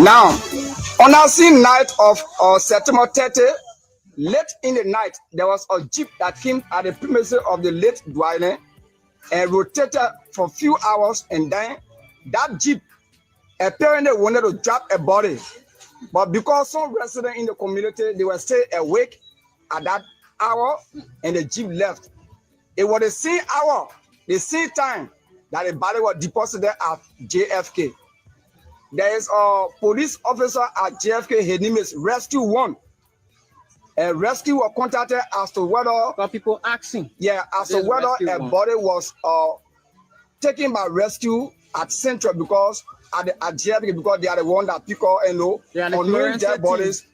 Now, on the same night of September 30, late in the night, there was a jeep that came at the premises of the late Dwayne and rotated for a few hours, and then that jeep apparently wanted to drop a body. But because some residents in the community, they were still awake at that hour, and the jeep left. It was the same hour, the same time that the body was deposited at JFK. There is a police officer at JFK. His name is Rescue One. A rescue was contacted as to whether people asking. Yeah, as to whether a body was taken by rescue at Central because at JFK, because they are the one that pick up and unknowing dead bodies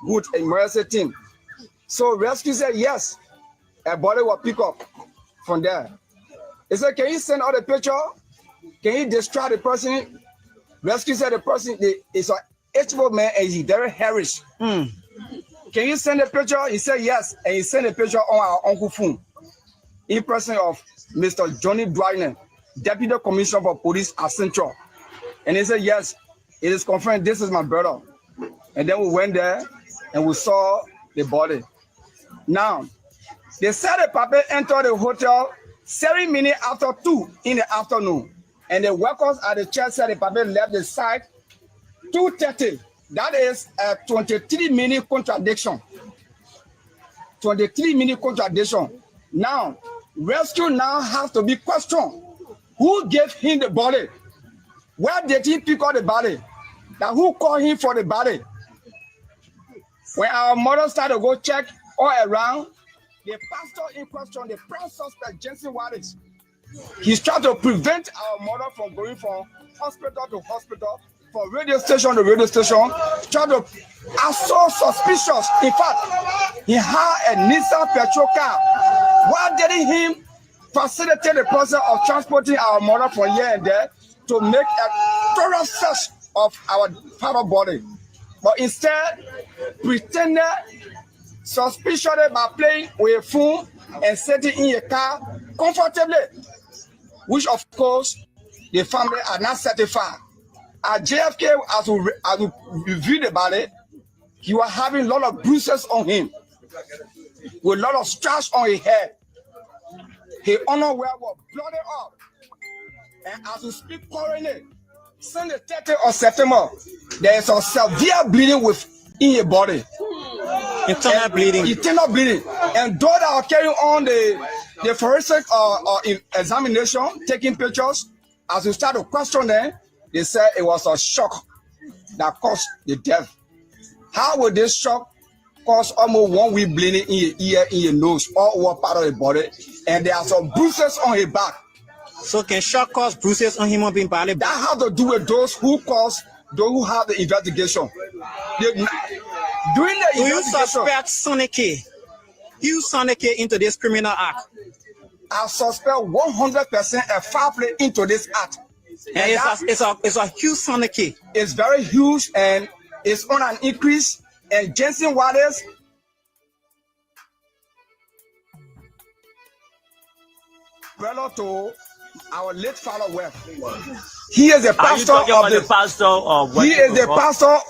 with emergency team. So rescue said yes, a body was picked up from there. He said, can you send out the picture? Can you describe the person? Rescue said the person is an H-boat man and he's very Harris. Can you send a picture? He said yes, and he sent a picture on our uncle phone. In person of Mr. Johnny Dwayne, Deputy Commissioner for Police at Central. And he said yes, it is confirmed this is my brother. And then we went there and we saw the body. Now, they said the papa entered the hotel 7 minutes after 2 in the afternoon. And the workers at the church said the papa left the site 2:30. That is a 23-minute contradiction. 23-minute contradiction. Now, rescue now has to be questioned. Who gave him the body? Where did he pick up the body? Now, who called him for the body? When our mother started to go check all around, the pastor in question, the prime suspect, Jensen Wallace, he's trying to prevent our mother from going from hospital to hospital, from radio station to radio station, trying to act so suspicious. In fact, he had a Nissan petrol car. Why didn't he facilitate the process of transporting our mother from here and there to make a thorough search of our father body? But instead, pretended suspiciously by playing with a phone and sitting in a car comfortably, which of course the family are not satisfied. At JFK, as we reviewed the body, he was having a lot of bruises on him, with a lot of scratches on his head. His underwear was blooded up. And as we speak currently, since the 30th of September, there is a severe bleeding within his body. Internal bleeding. Internal bleeding. And those that are carrying on the forensic examination, taking pictures, as we start to question them, they said it was a shock that caused the death. How would this shock cause almost 1 week bleeding in your ear, in your nose, all over part of the body, and there are some bruises on his back? So can shock cause bruises on human being body? That has to do with those who have the investigation. During the do you suspect Sonny K? Use Sonny K into this criminal act? I suspect 100% a foul play into this act. And it's a huge Sonny K. It's very huge and it's on an increase. And Jensen Wallace, brother to our late father Webb. He is the pastor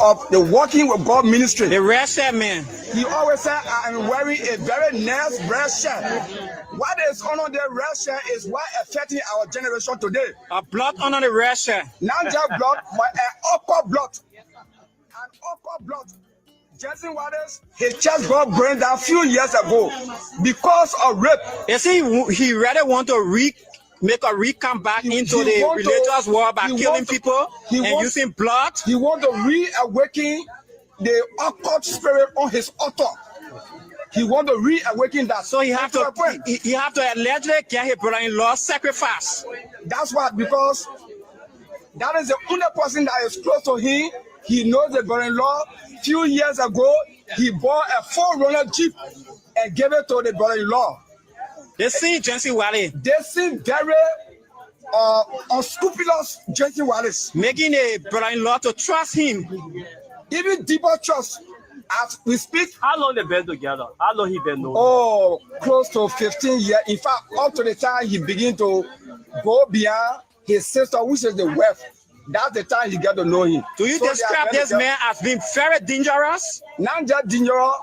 of the Walking with God ministry. The red shirt man. He always said, I am wearing a very nice red shirt. What is under the red shirt is what affecting our generation today. A blood under the red shirt. Not just blood, but an upper blood. An upper blood. Jensen Wallace, his chest got burned down a few years ago because of rape. You see, he rather want to make a recount back into the religious war by killing people and using blood. He want to reawaken the occult spirit on his altar. He want to reawaken that. So he have to allegedly get his brother-in-law sacrifice. That's why, because that is the only person that is close to him. He knows the brother-in-law. Few years ago, he bought a 4-runner Jeep and gave it to the brother-in-law. They see Jensen Wallace. They see very unscrupulous Jensen Wallace. Making a brother-in-law to trust him. Even deeper trust. As we speak. How long they been together? How long he been known? Oh, close to 15 years. In fact, up to the time he began to go beyond his sister, which is the wife. That's the time you get to know him. Do you So they are describe very this man as being very dangerous? not just dangerous,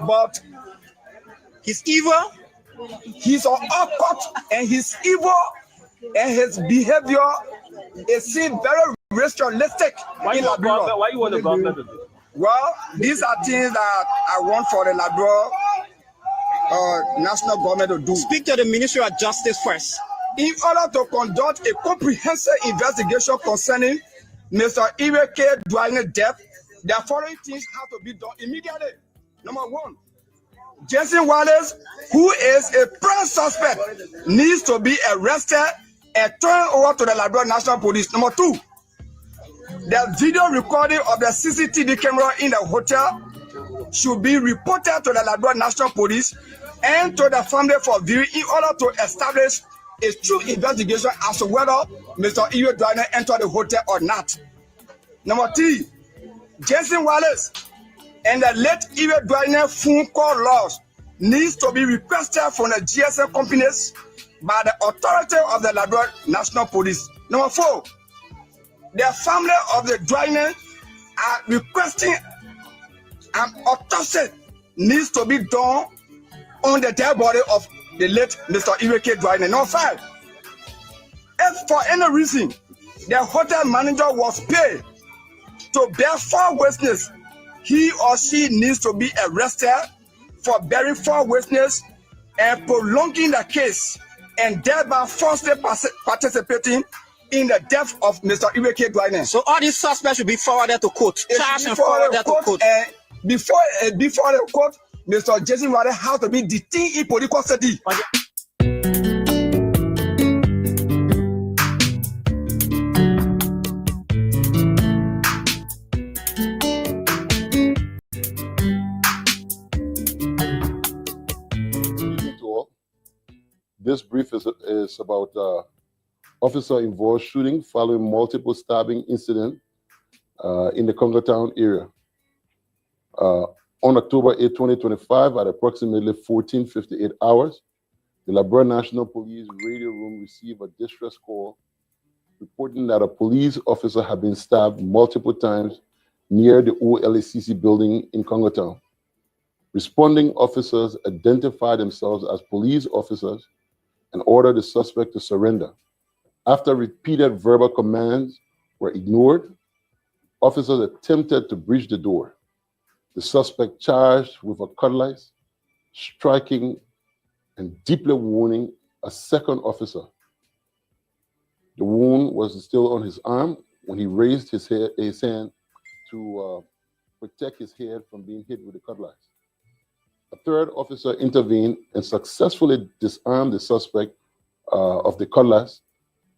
but He's evil. he's awkward and he's evil and his behavior is seen very ritualistic in Liberia. Why you want the government to do? Well, these are things that I want for the Liberia national government to do. Speak to the Ministry of Justice first. In order to conduct a comprehensive investigation concerning Mr. Iweke Duane's death, the following things have to be done immediately. Number one, Jason Wallace, who is a prime suspect, needs to be arrested and turned over to the Liberia National Police. Number two, the video recording of the CCTV camera in the hotel should be reported to the Liberia National Police and to the family for viewing in order to establish a true investigation as to whether Mr. Iweke Duane entered the hotel or not. Number three, Jason Wallace and the late Iweke Duane phone call logs needs to be requested from the GSM companies by the authority of the Liberia National Police. Number four, the family of the Duane are requesting an autopsy needs to be done on the dead body of the late Mr. Iweke Duane. Number five, if for any reason the hotel manager was paid to bear false witness, he or she needs to be arrested for bearing false witness and prolonging the case and thereby falsely participating in the death of Mr. Iweke Duane. So all these suspects should be forwarded to court, charged and forwarded to court. Before the court, Mr. Jason Wallace has to be detained in political custody. This brief is about officer-involved shooting following multiple stabbing incidents in the Congo Town area. On October 8, 2025, at approximately 14:58 hours, the Liberia National Police radio room received a distress call reporting that a police officer had been stabbed multiple times near the OLACC building in Congo Town. Responding officers identified themselves as police officers and ordered the suspect to surrender. After repeated verbal commands were ignored, officers attempted to breach the door. The suspect charged with a cutlass, striking and deeply wounding a second officer. The wound was still on his arm when he raised his hand to protect his head from being hit with the cutlass. A third officer intervened and successfully disarmed the suspect of the cutlass,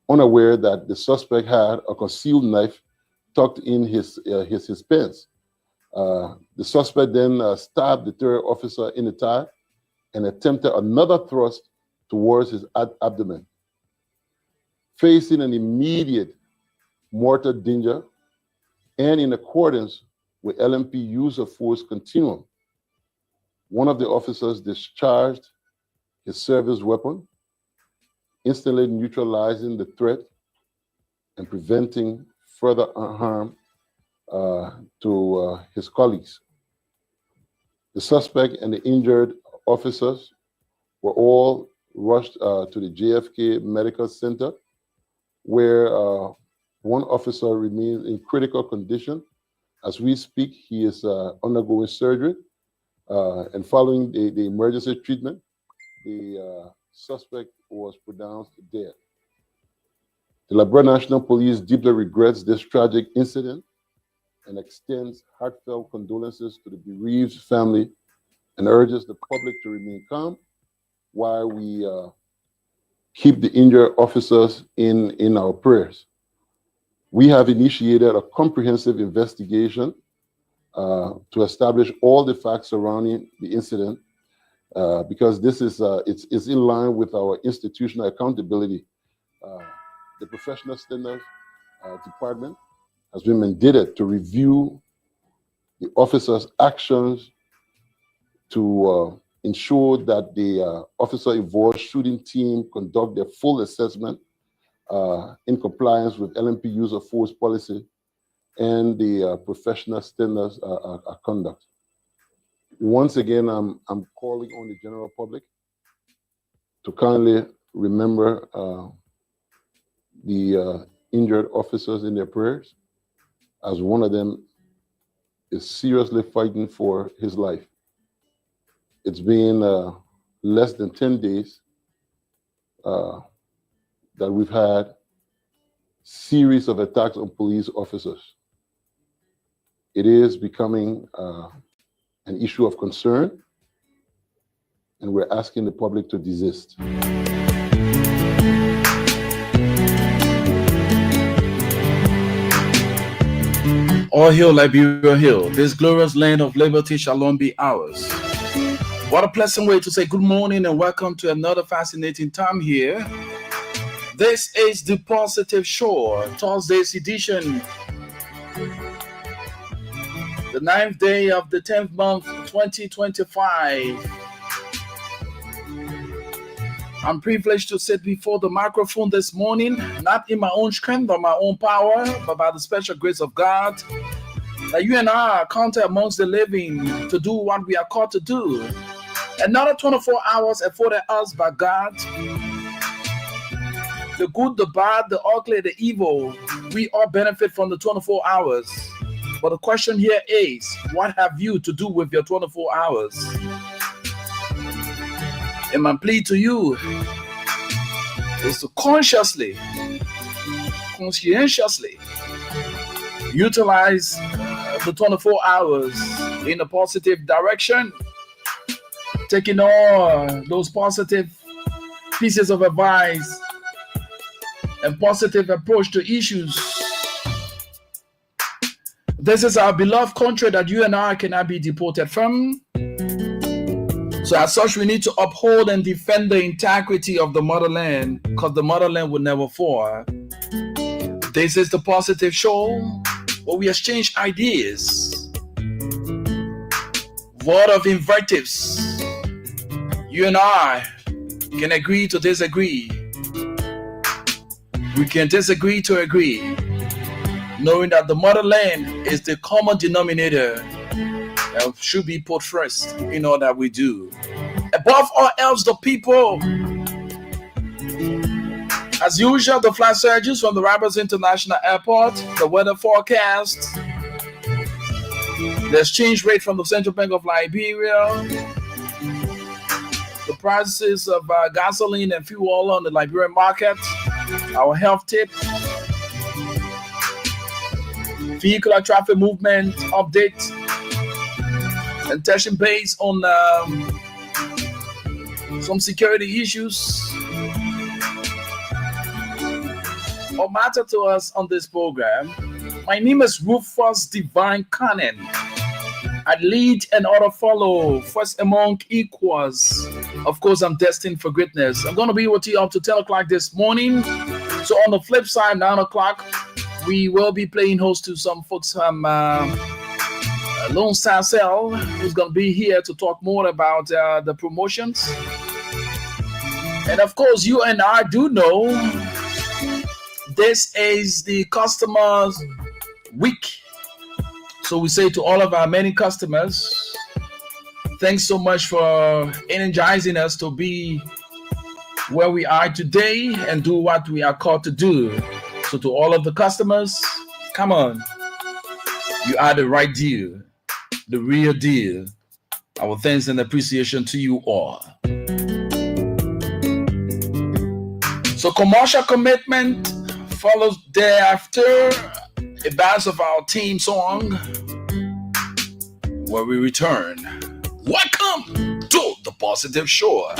unaware that the suspect had a concealed knife tucked in his pants. The suspect then stabbed the third officer in the thigh and attempted another thrust towards his abdomen. Facing an immediate mortal danger and in accordance with LMP use of force continuum, one of the officers discharged his service weapon, instantly neutralizing the threat and preventing further harm to his colleagues. The suspect and the injured officers were all rushed to the JFK Medical Center, where one officer remains in critical condition. As we speak, he is undergoing surgery, and following the emergency treatment, the suspect was pronounced dead. The Liberia National Police deeply regrets this tragic incident and extends heartfelt condolences to the bereaved family and urges the public to remain calm while we keep the injured officers in our prayers. We have initiated a comprehensive investigation to establish all the facts surrounding the incident because this is it's in line with our institutional accountability. The Professional Standards Department has been mandated to review the officers' actions to ensure that the officer-involved shooting team conduct their full assessment in compliance with LMP use of force policy and the professional standards conduct. Once again, I'm calling on the general public to kindly remember the injured officers in their prayers, as one of them is seriously fighting for his life. It's been less than 10 days that we've had series of attacks on police officers. It is becoming an issue of concern, and we're asking the public to desist. All hail Liberia Hill, this glorious land of liberty shall long be ours. What a pleasant way to say good morning and welcome to another fascinating time here. This is the Positive Show, Thursday's edition, the 9th day of the 10th month, 2025. I'm privileged to sit before the microphone this morning, not in my own strength or my own power, but by the special grace of God, that you and I are counted amongst the living to do what we are called to do. Another 24 hours afforded us by God. The good, the bad, the ugly, the evil, we all benefit from the 24 hours. But the question here is, what have you to do with your 24 hours? And my plea to you is to conscientiously utilize the 24 hours in a positive direction, taking all those positive pieces of advice and positive approach to issues. This is our beloved country that you and I cannot be deported from. So as such, we need to uphold and defend the integrity of the motherland, because the motherland will never fall. This is the Positive Show, where we exchange ideas, word of invectives. You and I can agree to disagree. We can disagree to agree, knowing that the motherland is the common denominator that should be put first in all that we do. Above all else, the people. As usual, the flight surges from the Rabat International Airport, the weather forecast, the exchange rate from the Central Bank of Liberia, the prices of gasoline and fuel oil on the Liberian market, our health tip, vehicular traffic movement update, and touching base on some security issues or matter to us on this program. My name is Rufus Divine Cannon. I lead and order follow, first among equals. Of course, I'm destined for greatness. I'm going to be with you up to 10 o'clock this morning. So on the flip side, 9 o'clock, we will be playing host to some folks from Lone Star Cell, who's going to be here to talk more about the promotions. And of course, you and I do know this is the customers week. So we say to all of our many customers, thanks so much for energizing us to be where we are today and do what we are called to do. So to all of the customers, come on. You are the right deal, the real deal. Our thanks and appreciation to you all. So commercial commitment follows thereafter a balance of our theme song where we return. Welcome to the Positive Show.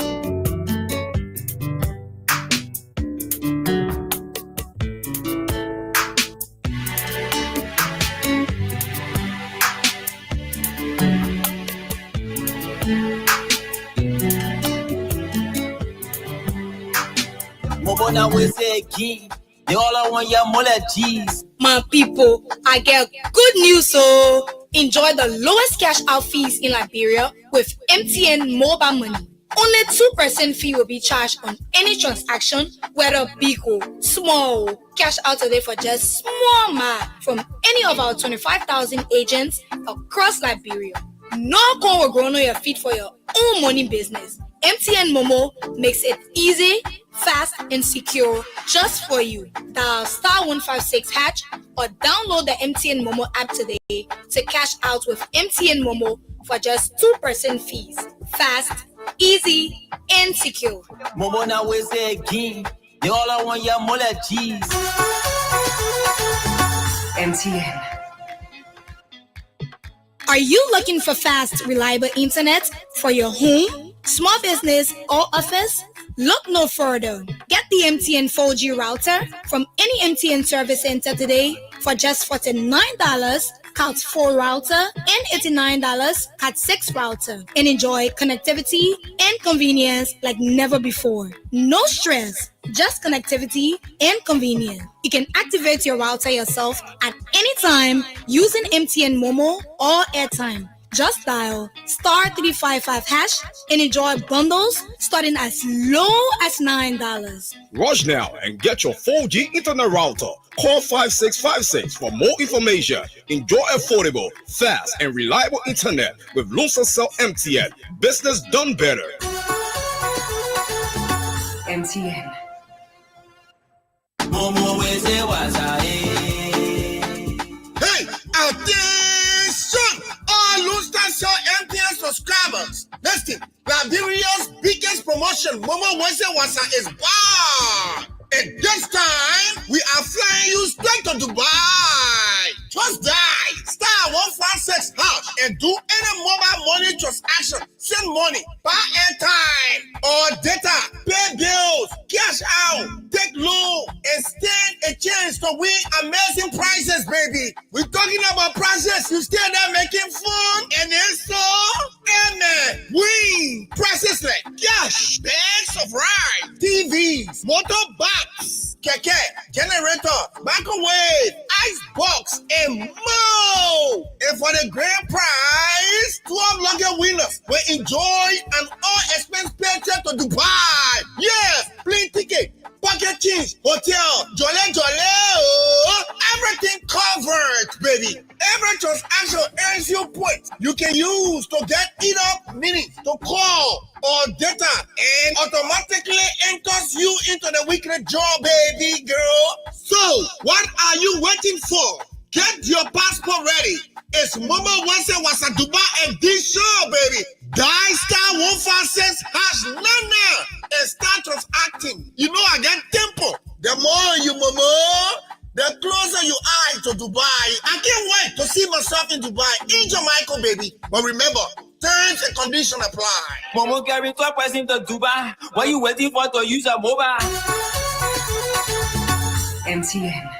My people, I get good news, so enjoy the lowest cash out fees in Liberia with MTN Mobile Money. Only 2% fee will be charged on any transaction, whether big or small. Cash out today for just small from any of our 25,000 agents across Liberia. No one will grow on your feet for your own money business. MTN Momo makes it easy, fast, and secure just for you. Dial *156# or download the MTN Momo app today to cash out with MTN Momo for just 2% fees. Fast, easy, and secure. Momo na we say again. They all want your mole cheese. MTN. Are you looking for fast, reliable internet for your home, small business, or office? Look no further. Get the MTN 4G router from any MTN service center today for just $49. Cat 4 router and $89 Cat 6 router, and enjoy connectivity and convenience like never before. No stress, just connectivity and convenience. You can activate your router yourself at any time using MTN Momo or airtime. Just dial *355# and enjoy bundles starting as low as $9. Rush now and get your 4G internet router. Call 5656 for more information. Enjoy affordable, fast, and reliable internet with Luncell MTN. Business done better. MTN. Hey, attention! All Luncell MTN subscribers. Listen, Liberia's biggest promotion, Momo Wednesday Wasa, is back. And this time, we are flying you straight to Dubai. Just dial *156# and do any mobile money transaction. Send money, buy airtime or data, pay bills, cash out, take loan, and stand a chance to win amazing prizes, baby. We're talking about prizes you still there making fun, and then so, amen, win prizes like cash, bags of rice, TVs, motorbikes, keke, generator, microwave, ice box, and more. And for the grand prize, 12 lucky winners will enjoy an all-expense paid trip to Dubai. Yes, plane ticket, pocket change, hotel, jolly, oh, everything covered, baby. Every transaction earns you points you can use to get enough minutes to call or data, and automatically enters you into the weekly job, baby girl. So, what are you waiting for? Get your passport ready. It's Momo Wednesday Wasa Dubai edition, baby. Dial *156# now and start transacting. You know I got tempo. The more you momo, the closer you are to Dubai. I can't wait to see myself in Dubai, in Jamaica, baby. But remember, terms and conditions apply. Momo carry 12% to Dubai. What are you waiting for to use a mobile? MTN.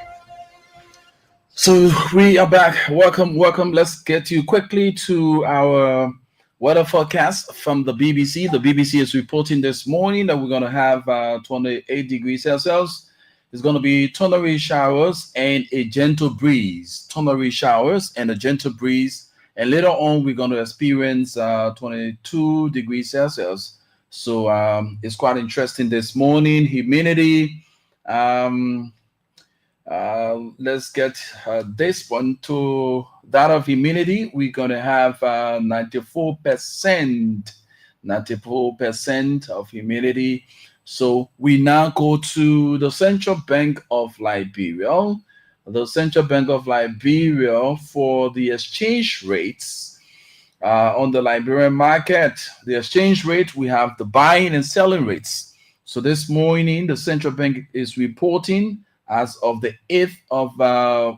So we are back. Welcome. Let's get you quickly to our weather forecast from the BBC. The BBC is reporting this morning that we're going to have 28 degrees Celsius. It's going to be thundery showers and a gentle breeze. Thundery showers and a gentle breeze. And later on, we're going to experience 22 degrees Celsius. So it's quite interesting this morning. Humidity. Let's get this one to that of humidity. We're going to have 94% of humidity. So we now go to the Central Bank of Liberia. The Central Bank of Liberia for the exchange rates on the Liberian market. The exchange rate, we have the buying and selling rates. So this morning, the Central Bank is reporting as of the 8th of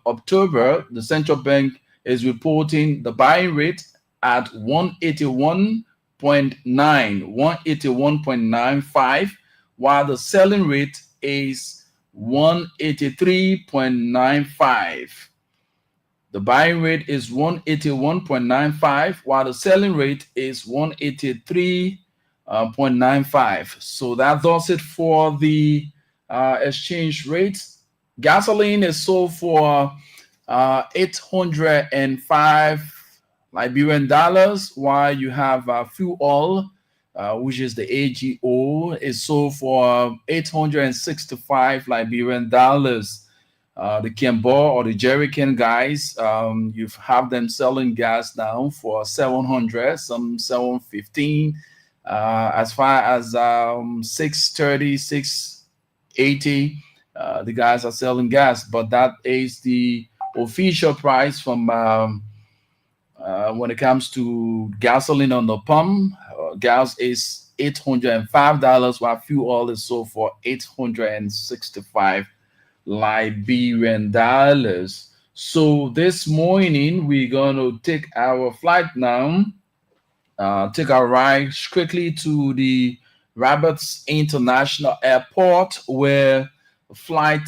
October, the Central Bank is reporting the buying rate at 181.95, while the selling rate is 183.95. The buying rate is 181.95, while the selling rate is 183.95. So that does it for the exchange rates. Gasoline is sold for 805 Liberian dollars, while you have fuel oil which is the AGO, is sold for 865 Liberian dollars. The Kimbo or the jerrycan guys, you have them selling gas now for 700, some 715, as far as 630, 680. The guys are selling gas, but that is the official price from when it comes to gasoline on the pump. Gas is $805, while fuel oil is sold for 865 Liberian dollars. So this morning we're going to take our flight now, take our ride quickly to the Roberts International Airport, where flight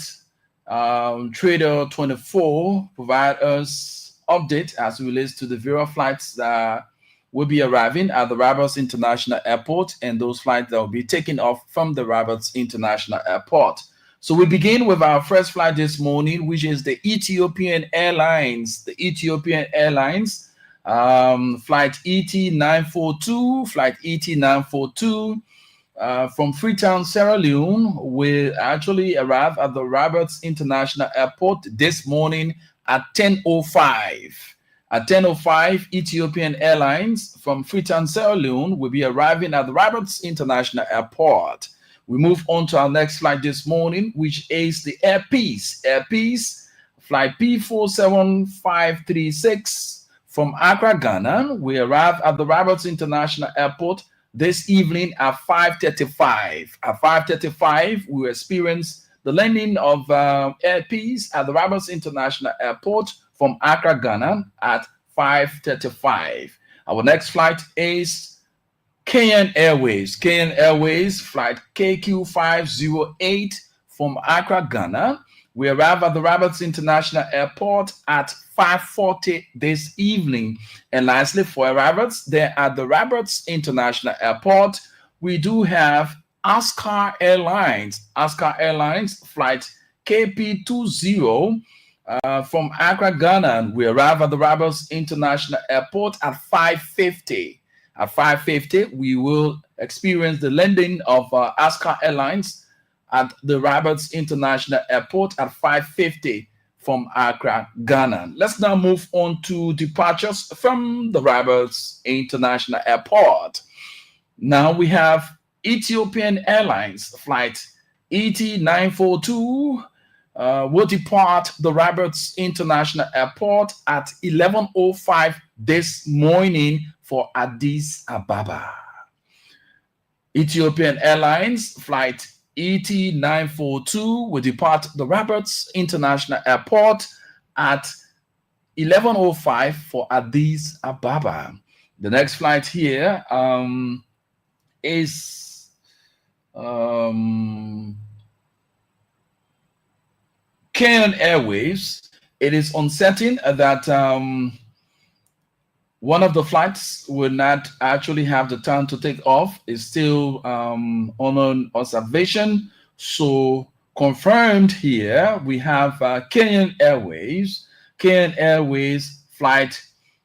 Trader 24 provide us update as it relates to the various flights that will be arriving at the Roberts International Airport and those flights that will be taking off from the Roberts International Airport. So we begin with our first flight this morning, which is the Ethiopian Airlines. The Ethiopian Airlines, flight ET942, flight ET942 from Freetown, Sierra Leone, will actually arrive at the Roberts International Airport this morning at 10:05. At 10:05, Ethiopian Airlines from Freetown, Sierra Leone will be arriving at the Roberts International Airport. We move on to our next flight this morning, which is the Air Peace. Air Peace, flight P47536 from Accra, Ghana. We arrive at the Roberts International Airport this evening at 5:35. At 5:35, we will experience the landing of Air Peace at the Roberts International Airport from Accra, Ghana at 5:35. Our next flight is Kenyan Airways. Kenyan Airways, flight KQ508 from Accra, Ghana. We arrive at the Roberts International Airport at 5:40 this evening. And lastly, for arrivals there at the Roberts International Airport, we do have Askar Airlines. Askar Airlines, flight KP20 from Accra, Ghana. We arrive at the Roberts International Airport at 5:50. At 5:50, we will experience the landing of Askar Airlines at the Roberts International Airport at 5:50 from Accra, Ghana. Let's now move on to departures from the Roberts International Airport. Now we have Ethiopian Airlines, flight ET942 will depart the Roberts International Airport at 11:05 this morning for Addis Ababa. Ethiopian Airlines, flight ET942 will depart the Roberts International Airport at 11:05 for Addis Ababa. The next flight here is Kenyan Airways. It is uncertain that one of the flights will not actually have the time to take off. It's still on observation. So confirmed here, we have Kenyan Airways. Kenyan Airways flight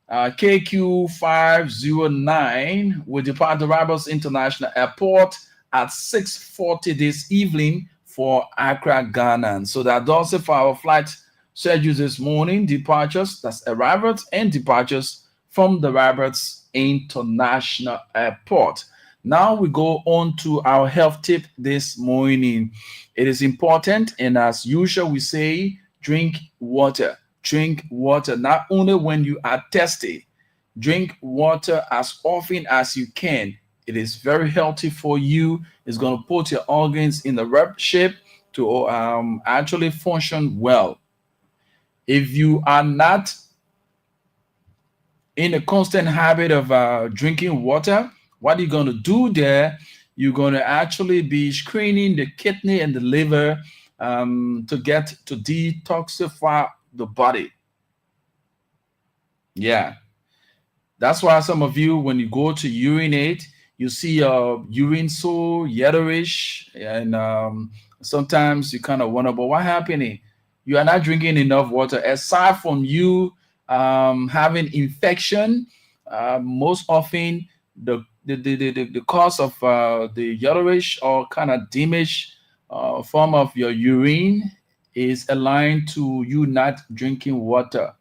KQ509 will depart the Roberts International Airport at 6:40 this evening for Accra, Ghana. So that does it for our flight schedule this morning. Departures, that's arrivals and departures from the Roberts International Airport. Now we go on to our health tip this morning. It is important, and as usual, we say drink water. Drink water not only when you are thirsty. Drink water as often as you can. It is very healthy for you. It's going to put your organs in the right shape to actually function well. If you are not in a constant habit of drinking water, what you're going to do there, you're going to actually be screening the kidney and the liver to get to detoxify the body. Yeah. That's why some of you, when you go to urinate, you see your urine so yellowish, and sometimes you kind of wonder, but what happening? You are not drinking enough water. Aside from you having infection, most often the the cause of the yellowish or kind of dimish form of your urine is aligned to you not drinking water.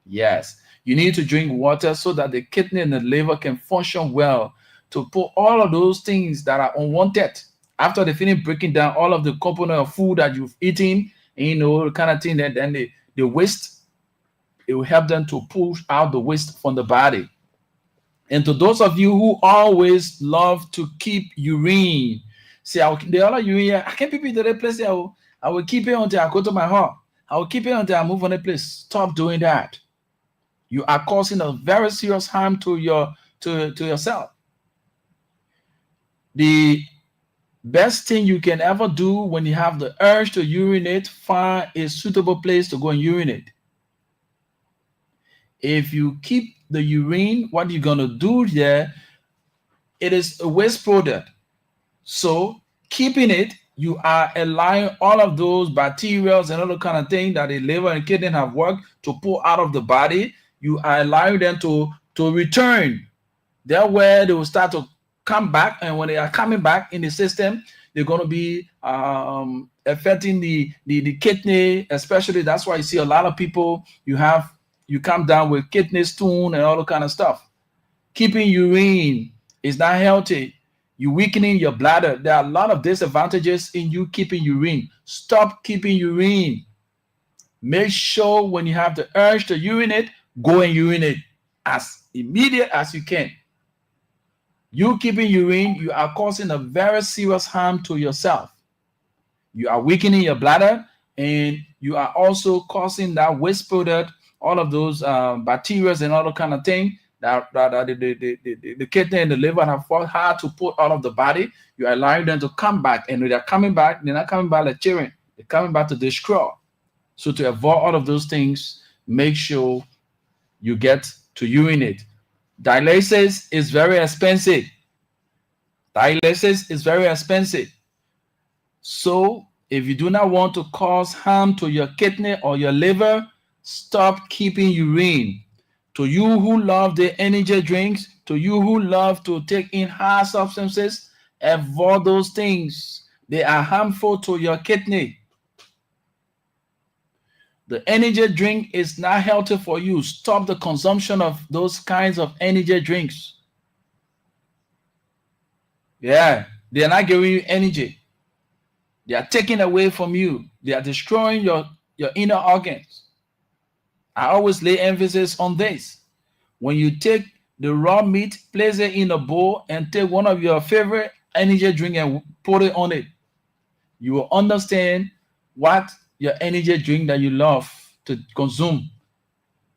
Yes, you need to drink water so that the kidney and the liver can function well to put all of those things that are unwanted after they finish breaking down all of the component of food that you've eaten, the kind of thing that then the waste, it will help them to push out the waste from the body. And to those of you who always love to keep urine, say, the other urine, I can't keep it to the place. I will keep it until I go to my heart. I will keep it until I move on the place. Stop doing that. You are causing a very serious harm to yourself. The best thing you can ever do when you have the urge to urinate, find a suitable place to go and urinate. If you keep the urine, what you're going to do there, it is a waste product. So keeping it, you are allowing all of those bacteria and other kind of thing that the liver and kidney have worked to pull out of the body. You are allowing them to return. That's where they will start to come back. And when they are coming back in the system, they're going to be affecting the kidney, especially. That's why you see a lot of people, you come down with kidney stone and all that kind of stuff. Keeping urine is not healthy. You're weakening your bladder. There are a lot of disadvantages in you keeping urine. Stop keeping urine. Make sure when you have the urge to urinate, go and urinate as immediate as you can. You keeping urine, you are causing a very serious harm to yourself. You are weakening your bladder, and you are also causing that waste product, all of those bacteria and all that kind of thing that the kidney and the liver have fought hard to put out of the body. You are allowing them to come back, and when they're coming back, they're not coming back like children. They're coming back to destroy. So to avoid all of those things, make sure you get to urinate. Dialysis is very expensive. Dialysis is very expensive. So if you do not want to cause harm to your kidney or your liver, stop keeping urine. To you who love the energy drinks, to you who love to take in high substances, avoid those things. They are harmful to your kidney. The energy drink is not healthy for you. Stop the consumption of those kinds of energy drinks. Yeah, they are not giving you energy. They are taking away from you. They are destroying your inner organs. I always lay emphasis on this. When you take the raw meat, place it in a bowl, and take one of your favorite energy drink and put it on it, you will understand what your energy drink that you love to consume.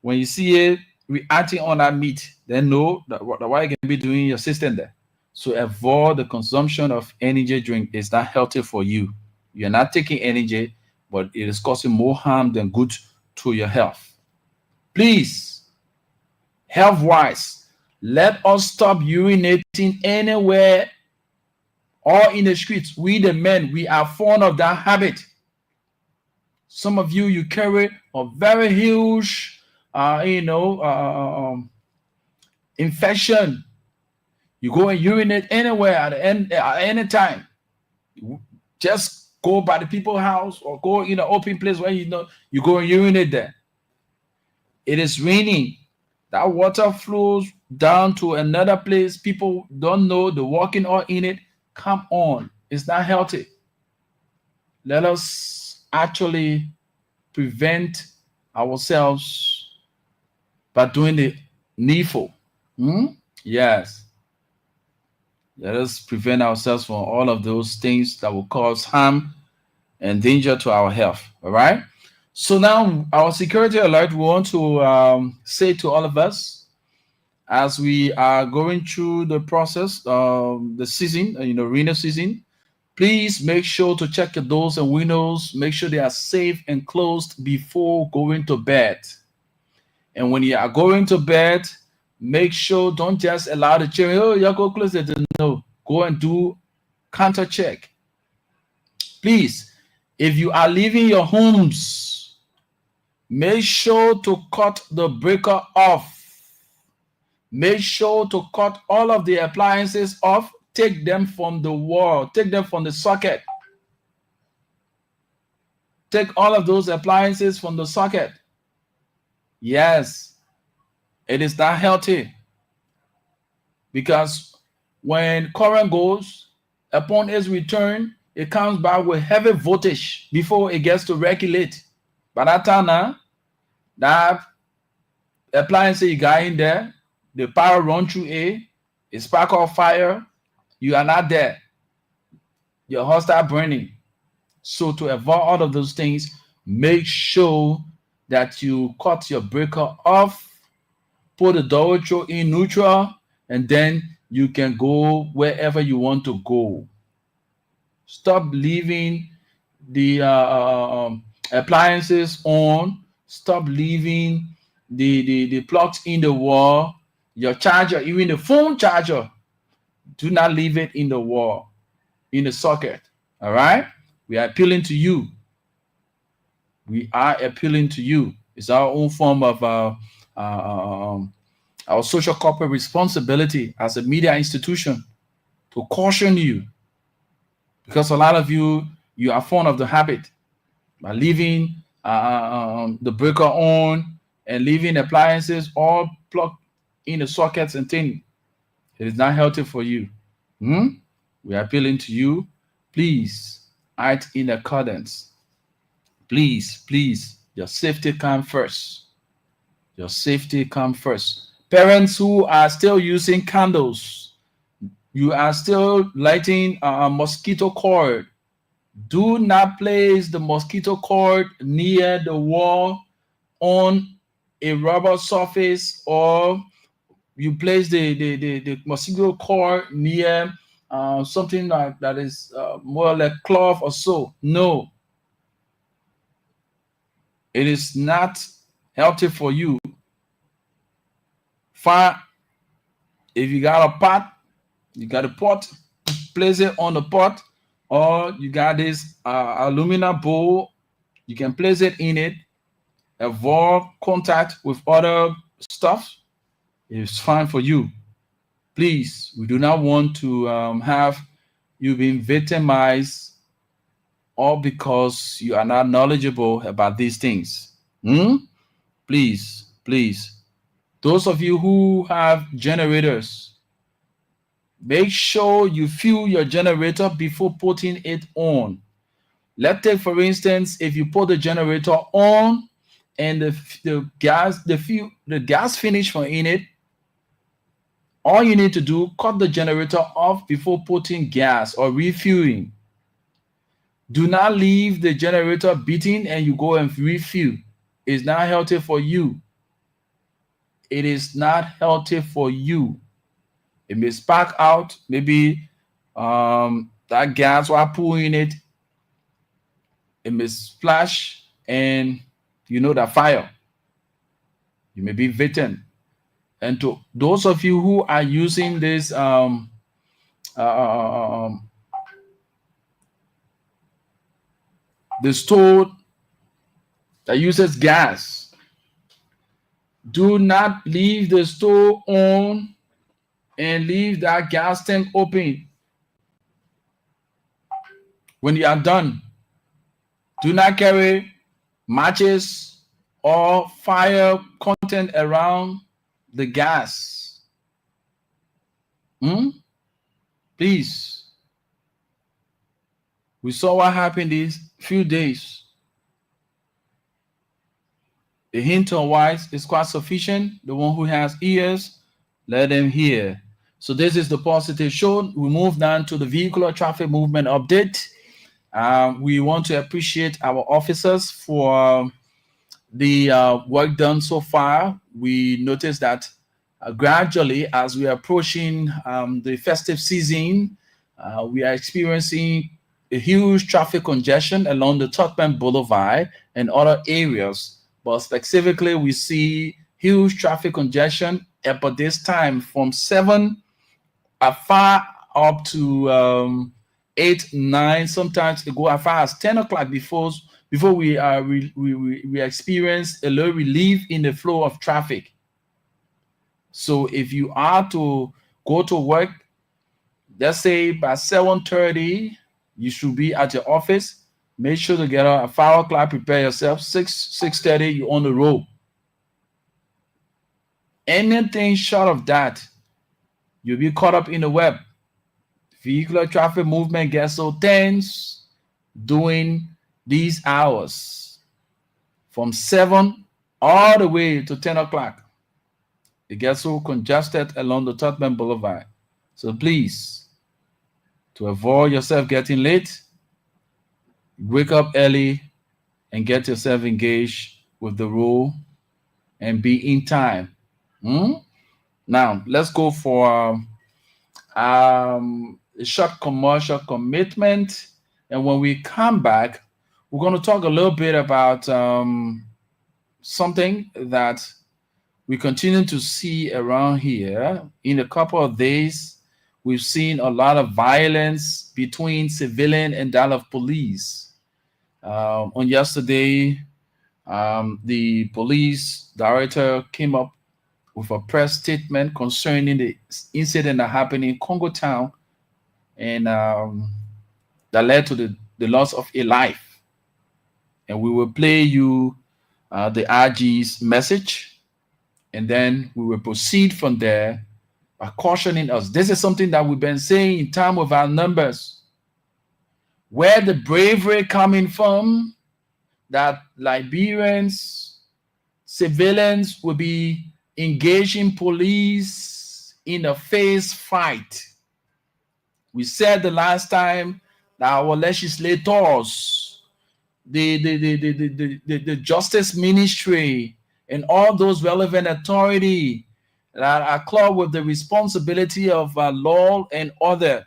When you see it reacting on that meat, then know that what you can be doing in your system there. So avoid the consumption of energy drink. It's not healthy for you. You're not taking energy, but it is causing more harm than good to your health. Please, health-wise, let us stop urinating anywhere or in the streets. We the men, we are fond of that habit. Some of you carry a very huge, infection. You go and urinate anywhere at any time. Just go by the people's house or go in an open place where you go and urinate there. It is raining. That water flows down to another place. People don't know the walking all in it. Come on. It's not healthy. Let us actually prevent ourselves by doing the needful. Yes. Let us prevent ourselves from all of those things that will cause harm and danger to our health. All right? So now our security alert, we want to say to all of us, as we are going through the process of the season, rainy season, please make sure to check your doors and windows. Make sure they are safe and closed before going to bed. And when you are going to bed, make sure don't just allow the children, you go close it. No, go and do counter check. Please, if you are leaving your homes, make sure to cut the breaker off. Make sure to cut all of the appliances off. Take them from the wall. Take them from the socket. Take all of those appliances from the socket. Yes, it is not healthy. Because when current goes, upon its return, it comes back with heavy voltage before it gets to regulate. By that time now, that appliance you got in there, the power run through it spark off fire, you are not there. Your house start burning. So to avoid all of those things, make sure that you cut your breaker off, put the door throw in neutral, and then you can go wherever you want to go. Stop leaving the appliances on. Stop leaving the plugs in the wall. Your charger, even the phone charger, do not leave it in the wall, in the socket. All right? We are appealing to you. We are appealing to you. It's our own form of our social corporate responsibility as a media institution to caution you, because a lot of you are fond of the habit by leaving the breaker on and leaving appliances all plugged in the sockets and things. It is not healthy for you. We are appealing to you. Please act in accordance. Please, your safety comes first. Your safety comes first. Parents who are still using candles, you are still lighting a mosquito cord. Do not place the mosquito cord near the wall on a rubber surface, or you place the mosquito cord near something that is more like cloth or so. No. It is not healthy for you. Fine. If you got a pot, you got a pot, place it on the pot, or you got this aluminum bowl, you can place it in it. Avoid contact with other stuff. It's fine for you. Please, we do not want to have you being victimized, all because you are not knowledgeable about these things. Please. Those of you who have generators, make sure you fuel your generator before putting it on. Let's take, for instance, if you put the generator on and the gas finish from in it, all you need to do, cut the generator off before putting gas or refueling. Do not leave the generator beating and you go and refuel. It's not healthy for you. It is not healthy for you. It may spark out, maybe that gas while pulling it, it may splash, and you know that fire. You may be victim. And to those of you who are using this the stove that uses gas, do not leave the stove on and leave that gas tank open. When you are done, do not carry matches or fire content around the gas. Please. We saw what happened these few days. A hint or wise is quite sufficient. The one who has ears, let them hear. So this is the positive show. We move down to the vehicular traffic movement update. We want to appreciate our officers for the work done so far. We noticed that gradually, as we are approaching the festive season, we are experiencing a huge traffic congestion along the Tubman Boulevard and other areas. But specifically, we see huge traffic congestion at this time from 7 far up to 8, 9. Sometimes it go as far as 10 o'clock before we experience a low relief in the flow of traffic. So if you are to go to work, let's say by 7:30, you should be at your office. Make sure to get up at 5 o'clock, prepare yourself. 6:30, you're on the road. Anything short of that, you'll be caught up in the web. Vehicular traffic movement gets so tense during these hours from 7 all the way to 10 o'clock. It gets so congested along the Tubman Boulevard. So please, to avoid yourself getting late, wake up early and get yourself engaged with the rule and be in time. Now, let's go for a short commercial commitment. And when we come back, we're going to talk a little bit about something that we continue to see around here. In a couple of days, we've seen a lot of violence between civilian and that of police. On yesterday, the police director came up with a press statement concerning the incident that happened in Congo Town, and that led to the loss of a life. And we will play you the RG's message, and then we will proceed from there by cautioning us. This is something that we've been saying in time with our numbers. Where the bravery coming from, that Liberians, civilians will be engaging police in a face fight. We said the last time that our legislators, the justice ministry, and all those relevant authority that are clothed with the responsibility of law and order.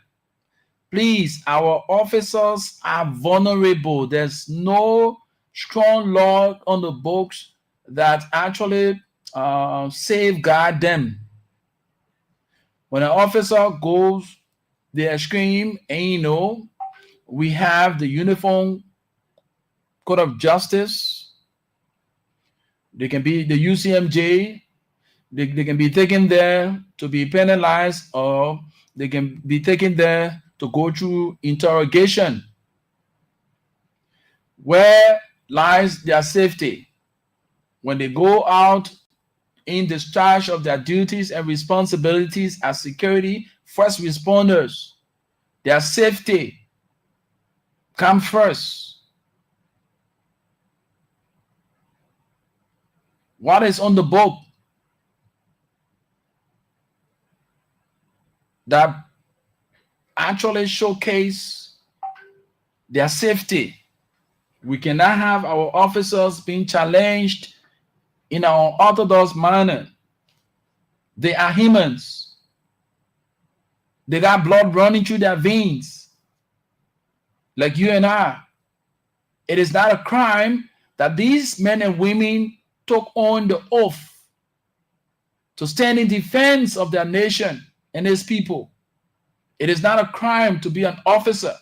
Please, our officers are vulnerable. There's no strong law on the books that actually safeguard them. When an officer goes the extreme, and we have the Uniform Code of Justice. They can be the UCMJ. They can be taken there to be penalized, or they can be taken there to go through interrogation. Where lies their safety? When they go out in discharge of their duties and responsibilities as security first responders, their safety come first. What is on the book that actually showcase their safety? We cannot have our officers being challenged in an unorthodox manner. They are humans. They got blood running through their veins, like you and I. It is not a crime that these men and women took on the oath to stand in defense of their nation and its people. It is not a crime to be an officer.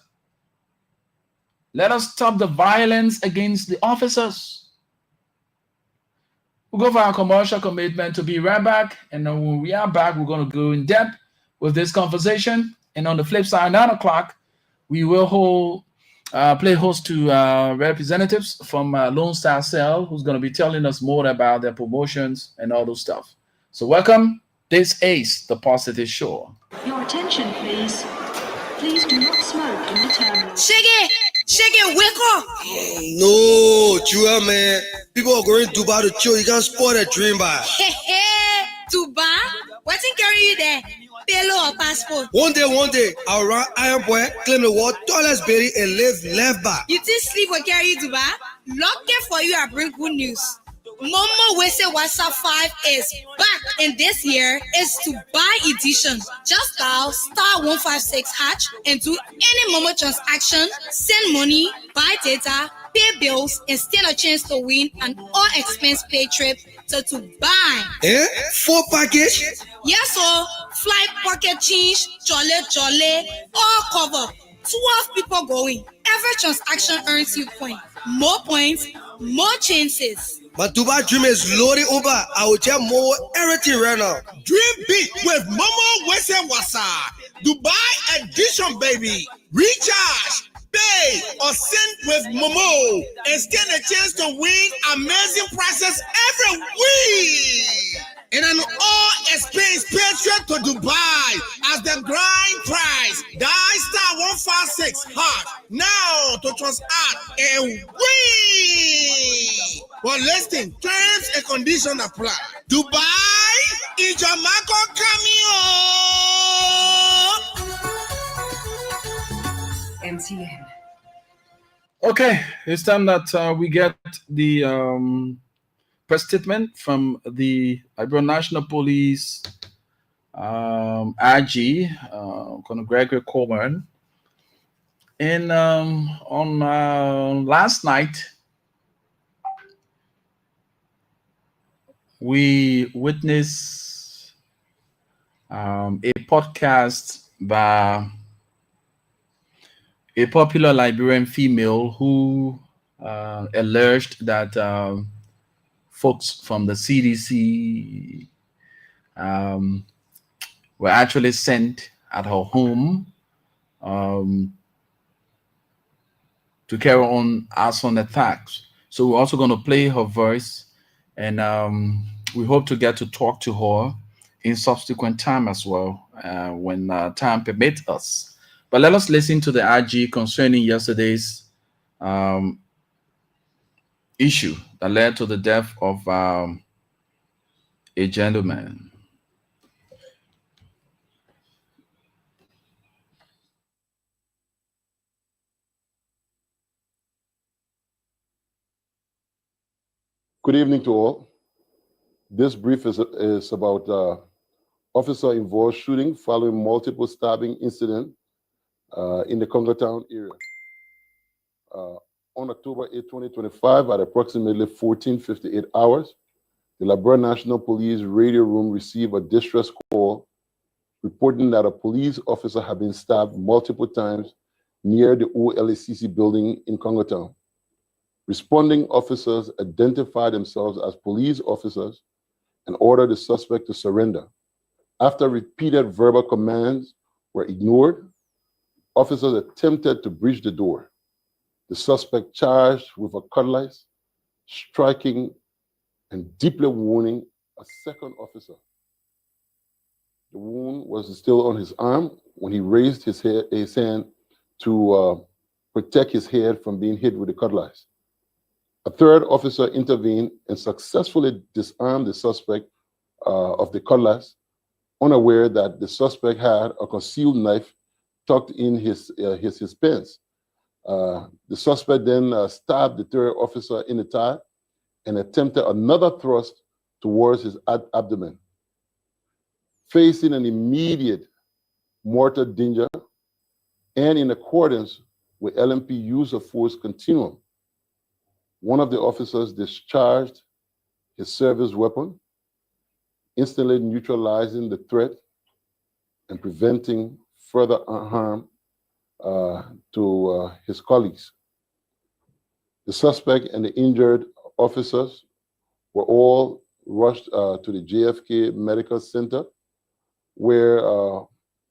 Let us stop the violence against the officers. We'll go for our commercial commitment to be right back. And then when we are back, we're going to go in depth with this conversation. And on the flip side, 9 o'clock, we will play host to representatives from Lone Star Cell, who's going to be telling us more about their promotions and all those stuff. So welcome. This is the Positive Show. Your attention, please. Please do not smoke in the terminal. Shaggy, wake up! No, Chua, man. People are going to Dubai to chill. You can't spoil their dream, by. Dubai? What's in carry you there? Payload or passport? One day, I'll run Iron Boy, claim the world, tallest berry, and live left back. You think sleep will carry you Dubai? Lucky for you, I bring good news. Momo Wese WhatsApp 5 is back, and this year is to buy edition. Just dial *156# and do any Momo transaction, send money, buy data, pay bills, and stand a chance to win an all-expense paid trip to Dubai. 4 package? Yes, sir. Flight, pocket change, jolly, all cover. 12 people going. Every transaction earns you points. More points, more chances. But Dubai Dream is loading over. I will tell more everything right now. Dream big with Momo Wese Wasa. Dubai edition, baby. Recharge, pay, or send with Momo and stand a chance to win amazing prizes every week. In an all-expense pay trip to Dubai as the grand prize. Dial star 156 hot now to transact and win. Well, listen, terms and conditions apply. Dubai, Ijamako Cameo. MTN. Okay, it's time that we get the press statement from the Liberia National Police IG, Colonel Gregory Coleman. And on last night, we witnessed a podcast by a popular Liberian female who alleged that folks from the CDC were actually sent at her home to carry on arson attacks. So we're also going to play her voice, and we hope to get to talk to her in subsequent time as well, when time permits us. But let us listen to the IG concerning yesterday's issue that led to the death of a gentleman. Good evening to all. This brief is about officer involved shooting following multiple stabbing incident in the Congo Town area. On October 8, 2025, at approximately 14:58 hours, the Liberia National Police radio room received a distress call reporting that a police officer had been stabbed multiple times near the OLACC building in Congo Town. Responding officers identified themselves as police officers and ordered the suspect to surrender. After repeated verbal commands were ignored, officers attempted to breach the door. The suspect charged with a cutlass, striking and deeply wounding a second officer. The wound was still on his arm when he raised his hand to protect his head from being hit with the cutlass. A third officer intervened and successfully disarmed the suspect of the cutlass, unaware that the suspect had a concealed knife tucked in his pants. The suspect then stabbed the third officer in the thigh and attempted another thrust towards his abdomen. Facing an immediate mortal danger and in accordance with LMP use of force continuum, one of the officers discharged his service weapon, instantly neutralizing the threat and preventing further harm to his colleagues. The suspect and the injured officers were all rushed to the JFK Medical Center, where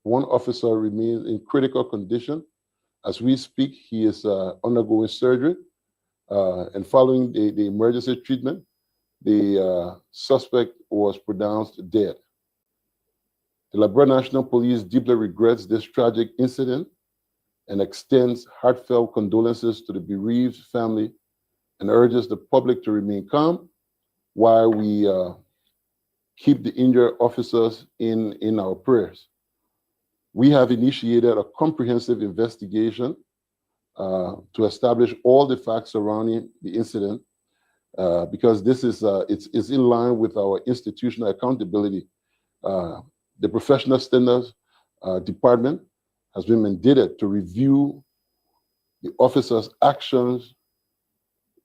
one officer remains in critical condition. As we speak, he is undergoing surgery, and following the emergency treatment, the suspect was pronounced dead. The Liberia National Police deeply regrets this tragic incident and extends heartfelt condolences to the bereaved family and urges the public to remain calm while we keep the injured officers in our prayers. We have initiated a comprehensive investigation to establish all the facts surrounding the incident, because this is it's in line with our institutional accountability. The Professional Standards Department has been mandated to review the officers' actions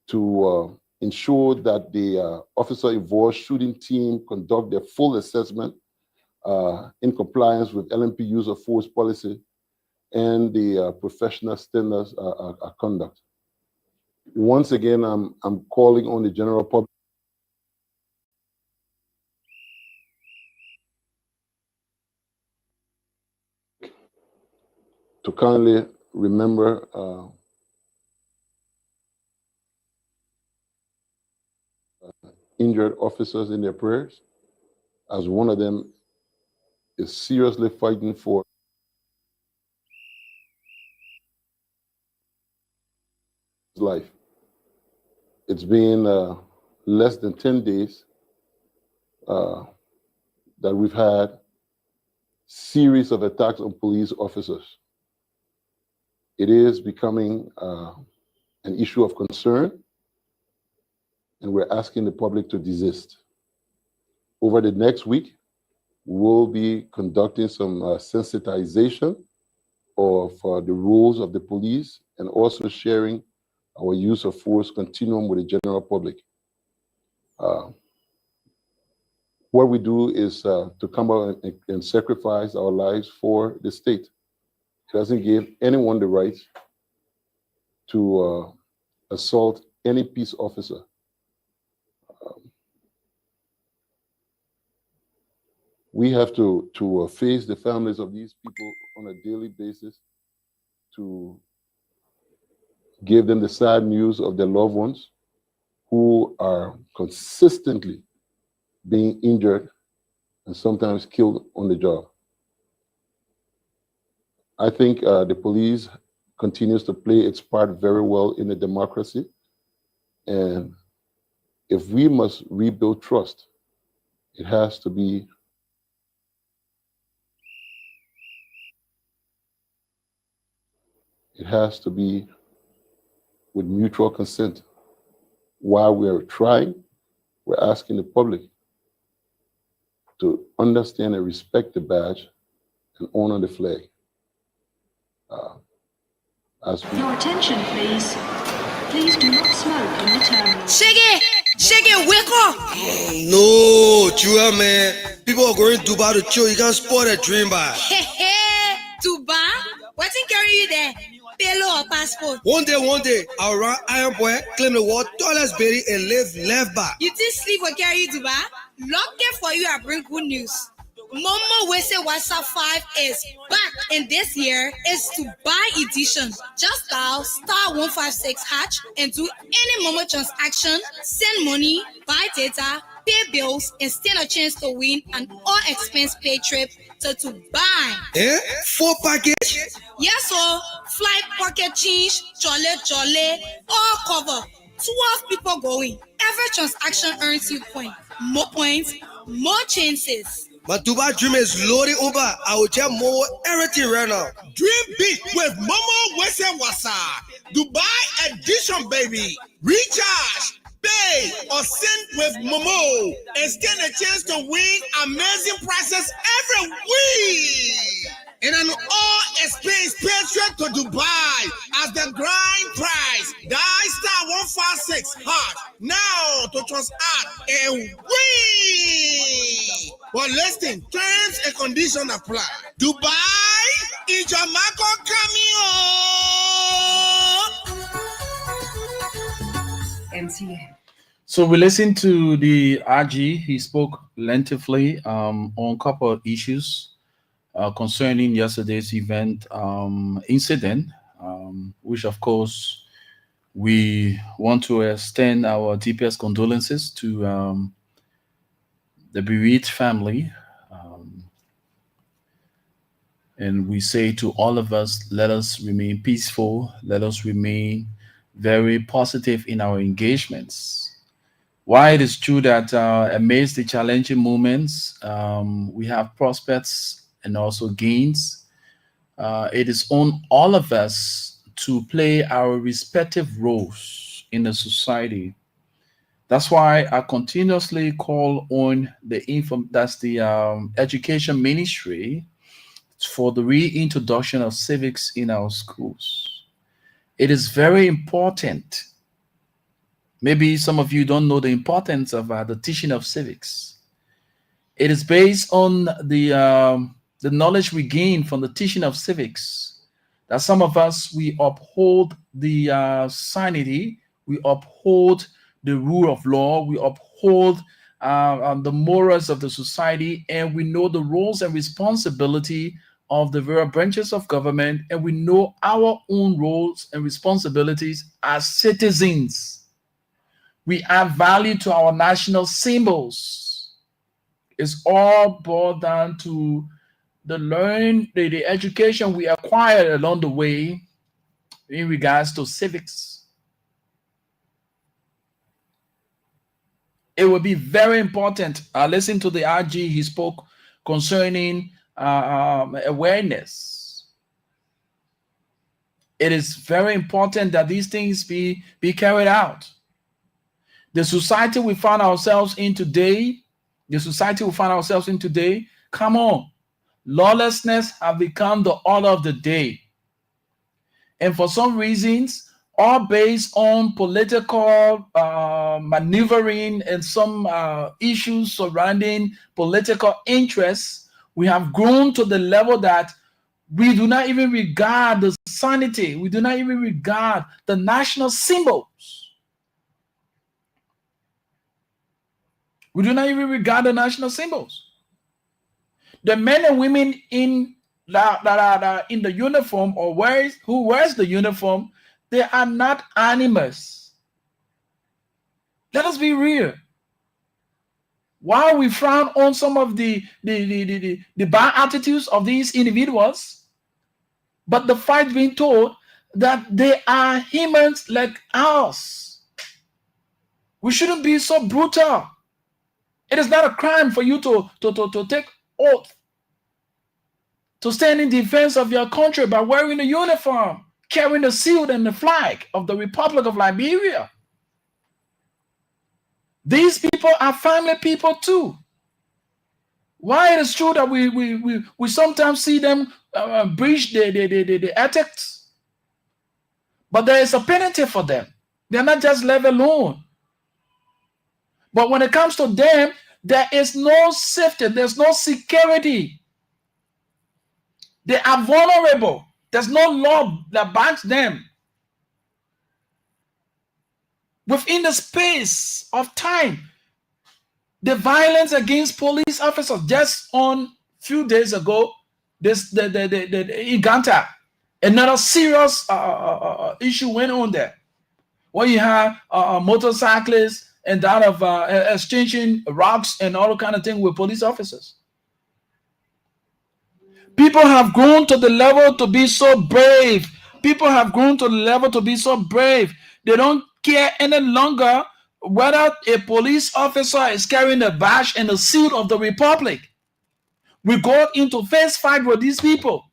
to ensure that the officer-involved shooting team conduct their full assessment in compliance with LMP use of force policy and the professional standards conduct. Once again, I'm calling on the general public kindly remember injured officers in their prayers, as one of them is seriously fighting for his life. It's been less than 10 days that we've had series of attacks on police officers. It is becoming an issue of concern, and we're asking the public to desist. Over the next week, we'll be conducting some sensitization of the rules of the police and also sharing our use of force continuum with the general public. What we do is to come out and sacrifice our lives for the state. It doesn't give anyone the right to assault any peace officer. We have to face the families of these people on a daily basis, to give them the sad news of their loved ones who are consistently being injured and sometimes killed on the job. I think the police continues to play its part very well in the democracy. And if we must rebuild trust, it has to be with mutual consent. While we're trying, we're asking the public to understand and respect the badge and honor the flag. Your attention, please. Please do not smoke in the terminal. Shiggy, wake up! No, Chua, man. People are going to Dubai to chill. You can't spoil a dream by. Dubai? What's in carry you there? Payload or passport? One day, I'll run Iron Boy, claim the world tallest berry, and live left back. You think sleep will carry you Dubai? Luck it for you, I bring good news. Momo Wese WhatsApp 5 is back, and this year is to buy edition. Just dial *156# and do any Momo transaction, send money, buy data, pay bills, and stand a chance to win an all-expense paid trip to Dubai. 4 package? Yes, sir. Flight, pocket change, jolly, all cover. 12 people going. Every transaction earns you points. More points, more chances. My Dubai dream is loading Uber. I will get more everything right now. Dream big with Momo Wese Wasa. Dubai edition, baby. Recharge, pay, or send with Momo and stand a chance to win amazing prizes every week. And an all-expense paid trip to Dubai as the grand prize. Dial *156# now to transact and win. But listen, terms and conditions apply. Dubai, Ijamako Cameo. MTN. So we listened to the RG. He spoke lengthily on a couple of issues concerning yesterday's event incident, which of course we want to extend our deepest condolences to the bereaved family. And we say to all of us, let us remain peaceful. Let us remain very positive in our engagements. While it is true that amidst the challenging moments, we have prospects and also gains, it is on all of us to play our respective roles in the society. That's why I continuously call on the education ministry for the reintroduction of civics in our schools. It is very important. Maybe some of you don't know the importance of the teaching of civics. It is based on the knowledge we gain from the teaching of civics that some of us, we uphold the sanity, we uphold the rule of law, we uphold the morals of the society, and we know the roles and responsibility of the various branches of government, and we know our own roles and responsibilities as citizens. We add value to our national symbols. It's all boiled down to the education we acquired along the way in regards to civics. It will be very important. Listen to the RG, he spoke concerning awareness. It is very important that these things be carried out. The society we find ourselves in today, come on, lawlessness have become the order of the day. And for some reasons, all based on political maneuvering and some issues surrounding political interests, we have grown to the level that we do not even regard the sanity, we do not even regard the national symbols. We do not even regard the national symbols. The men and women that are in the uniform or who wears the uniform, they are not animals. Let us be real. While we frown on some of the bad attitudes of these individuals, but the fact being told that they are humans like us. We shouldn't be so brutal. It is not a crime for you to take oath, to stand in defense of your country by wearing a uniform, carrying the shield and the flag of the Republic of Liberia. These people are family people too. Why it is true that we sometimes see them breach the ethics, but there is a penalty for them. They're not just left alone. But when it comes to them, there is no safety, there's no security. They are vulnerable. There's no law that binds them. Within the space of time, the violence against police officers, just on few days ago, in Ganta, another serious issue went on there, where you have motorcyclists and that of exchanging rocks and all kind of thing with police officers. People have grown to the level to be so brave. They don't care any longer whether a police officer is carrying a badge and the seal of the Republic. We go into face fight with these people.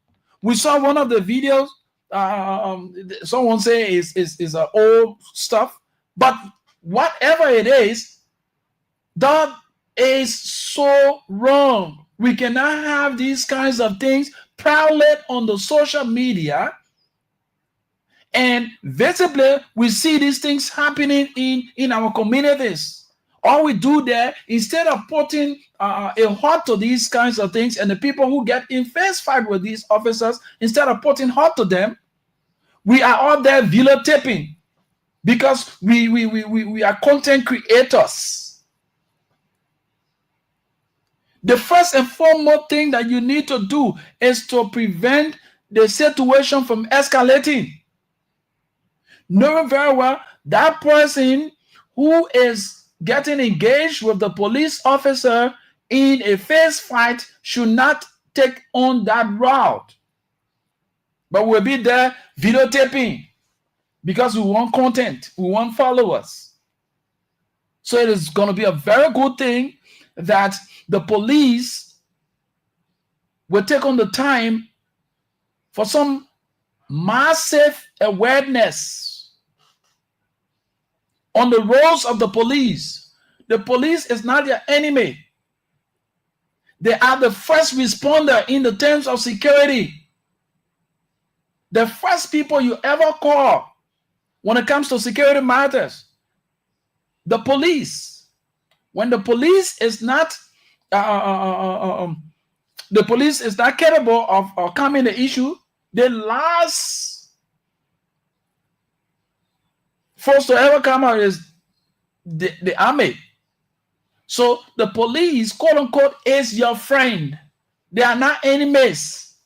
We saw one of the videos. Someone say is old stuff, but whatever it is, that is so wrong. We cannot have these kinds of things proudly on the social media. And visibly, we see these things happening in our communities. All we do there, instead of putting a halt to these kinds of things, and the people who get in face fight with these officers, instead of putting halt to them, we are all there videotaping, because we are content creators. The first and foremost thing that you need to do is to prevent the situation from escalating. Knowing very well that person who is getting engaged with the police officer in a face fight should not take on that route. But we'll be there videotaping because we want content, we want followers. So it is going to be a very good thing that the police will take on the time for some massive awareness on the roles of the police. The police is not your enemy. They are the first responder in the terms of security. The first people you ever call when it comes to security matters. The police. When the police is not capable of calming the issue, the last force to ever come out is the army. So the police, quote unquote, is your friend. They are not enemies.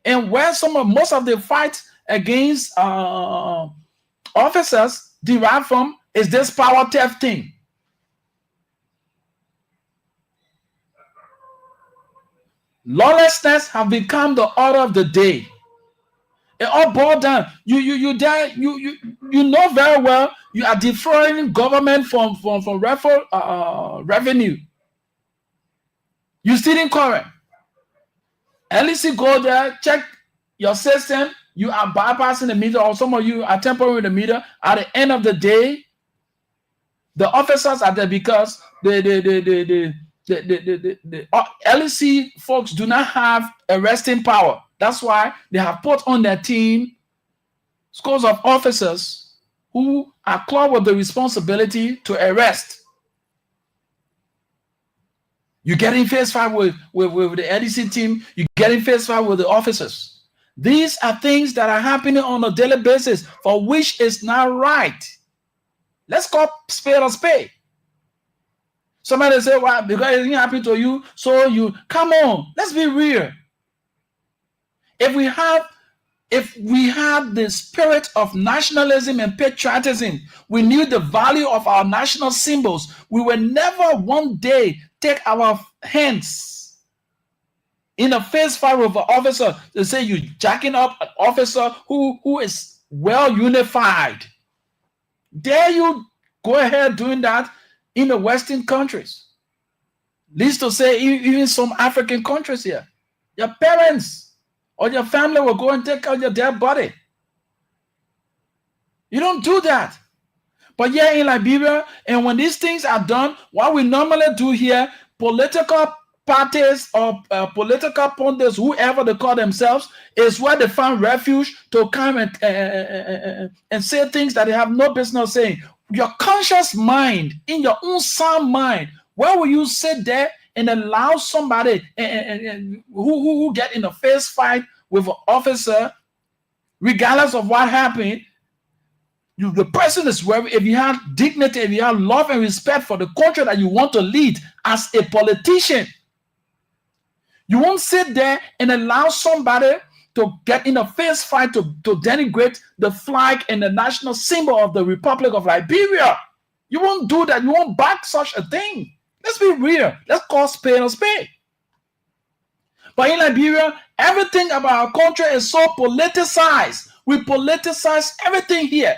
And where most of the fight against officers derive from is this power theft thing. Lawlessness have become the order of the day. It all boiled down. You know very well you are defrauding government from revenue. You stealing current. At least you go there, check your system. You are bypassing the meter, or some of you are tampering with the meter. At the end of the day, the officers are there because the LEC folks do not have arresting power. That's why they have put on their team scores of officers who are clothed with the responsibility to arrest. You get in face fight with the LEC team. You get in face fight with the officers. These are things that are happening on a daily basis for which is not right. Let's call spade a spade. Somebody say, well, because it didn't happen to you, so you come on. Let's be real. If we had the spirit of nationalism and patriotism, we knew the value of our national symbols, we will never one day take our hands in a face fight with an officer to say you jacking up an officer who is well unified. Dare you go ahead doing that in the Western countries? Least to say, even some African countries here. Your parents or your family will go and take out your dead body. You don't do that. But yeah, in Liberia, and when these things are done, what we normally do here, political parties or political pundits, whoever they call themselves, is where they find refuge to come and say things that they have no business saying. Your conscious mind, in your own sound mind, where will you sit there and allow somebody who get in a face fight with an officer, regardless of what happened? The person is where, if you have dignity, if you have love and respect for the country that you want to lead as a politician, you won't sit there and allow somebody to get in a face fight to denigrate the flag and the national symbol of the Republic of Liberia. You won't do that. You won't back such a thing. Let's be real. Let's call spade a spade. But in Liberia, everything about our country is so politicized. We politicize everything here.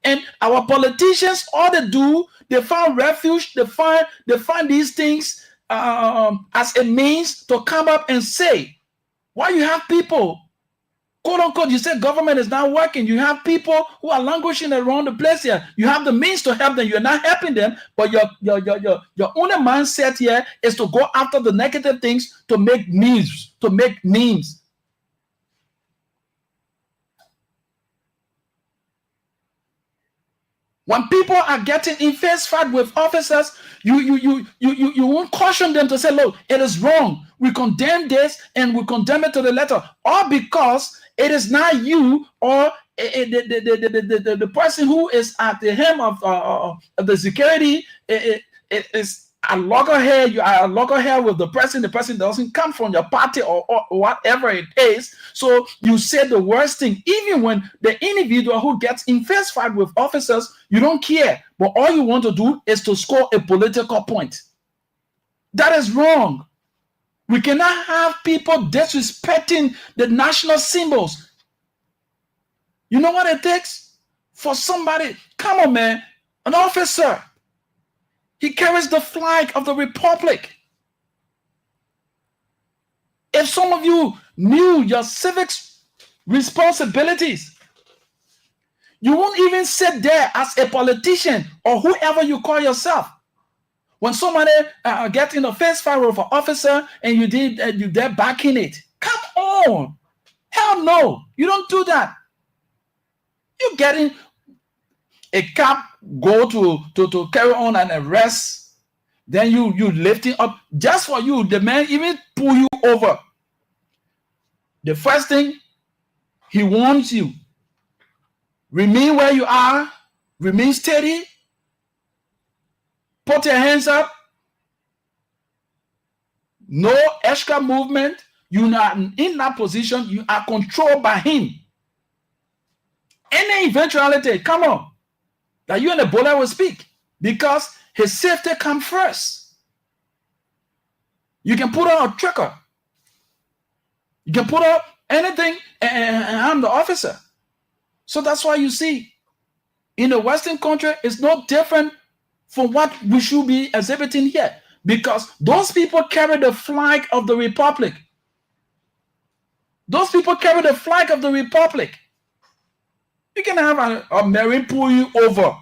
And our politicians, all they do, they find refuge, they find these things as a means to come up and say, why you have people, quote unquote, you say government is not working. You have people who are languishing around the place here. You have the means to help them. You're not helping them, but your only mindset here is to go after the negative things to make memes, When people are getting in face fight with officers, you won't caution them to say, look, it is wrong. We condemn this and we condemn it to the letter. All because it is not you or the person who is at the helm of the security is a loggerhead. You are a loggerhead with the person doesn't come from your party or whatever it is. So you say the worst thing. Even when the individual who gets in face fight with officers, you don't care. But all you want to do is to score a political point. That is wrong. We cannot have people disrespecting the national symbols. You know what it takes for somebody? Come on, man. An officer. He carries the flag of the Republic. If some of you knew your civics responsibilities, you won't even sit there as a politician or whoever you call yourself. When somebody gets in a face fight with an officer and you're there backing it, come on. Hell no, you don't do that. You're getting a cop go to carry on an arrest, then you lift it up just for you. The man even pull you over. The first thing he warns you, remain where you are, remain steady, put your hands up, no extra movement, you are in that position, you are controlled by him. Any eventuality, come on, that you and the bullet will speak, because his safety comes first. You can put on a tracker. You can put up anything and I'm the officer. So that's why you see, in the Western country, it's no different from what we should be exhibiting here, because those people carry the flag of the Republic. Those people carry the flag of the Republic. You can have a Marine pull you over.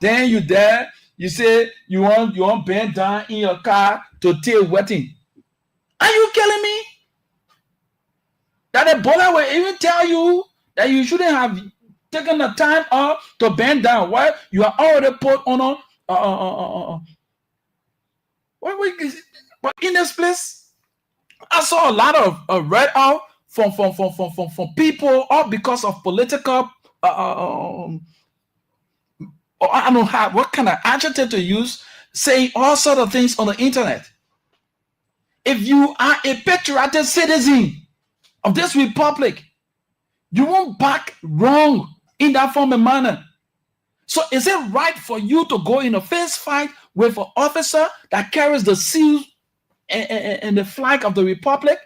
Then you there, you say you want bend down in your car to tail wetting. Are you killing me? That the bullet will even tell you that you shouldn't have taken the time off to bend down while you are already put on but in this place, I saw a lot of red out from people, all because of political I don't know what kind of adjective to use, saying all sort of things on the internet. If you are a patriotic citizen of this republic, you won't back wrong in that form and manner. So is it right for you to go in a fist fight with an officer that carries the seal and the flag of the republic?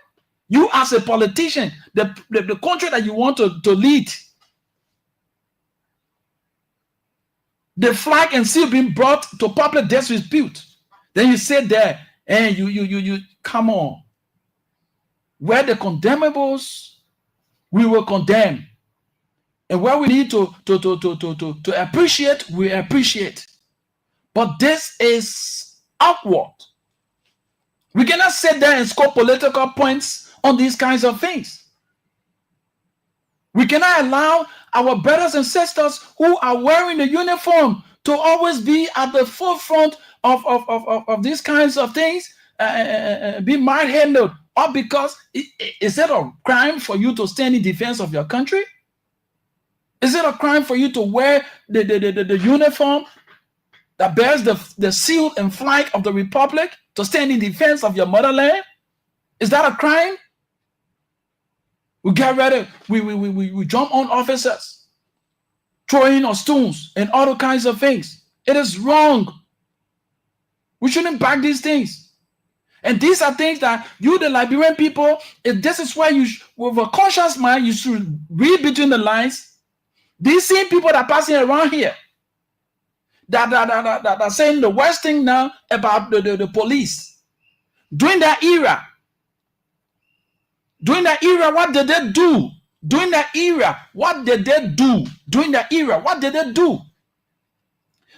You as a politician, the country that you want to lead, the flag and seal being brought to public disrepute. Then you sit there and you come on. Where the condemnables, we will condemn. And where we need to appreciate, we appreciate. But this is awkward. We cannot sit there and score political points on these kinds of things. We cannot allow our brothers and sisters who are wearing the uniform to always be at the forefront of these kinds of things, be mind-handled, all because is it a crime for you to stand in defense of your country? Is it a crime for you to wear the uniform that bears the seal and flag of the republic to stand in defense of your motherland? Is that a crime? We get ready, we jump on officers, throwing on stones and other kinds of things. It is wrong. We shouldn't back these things. And these are things that you, the Liberian people, this is why you, with a conscious mind, you should read between the lines. These same people that are passing around here, that are saying the worst thing now about the police. During that era, what did they do? During that era, what did they do? During that era, what did they do?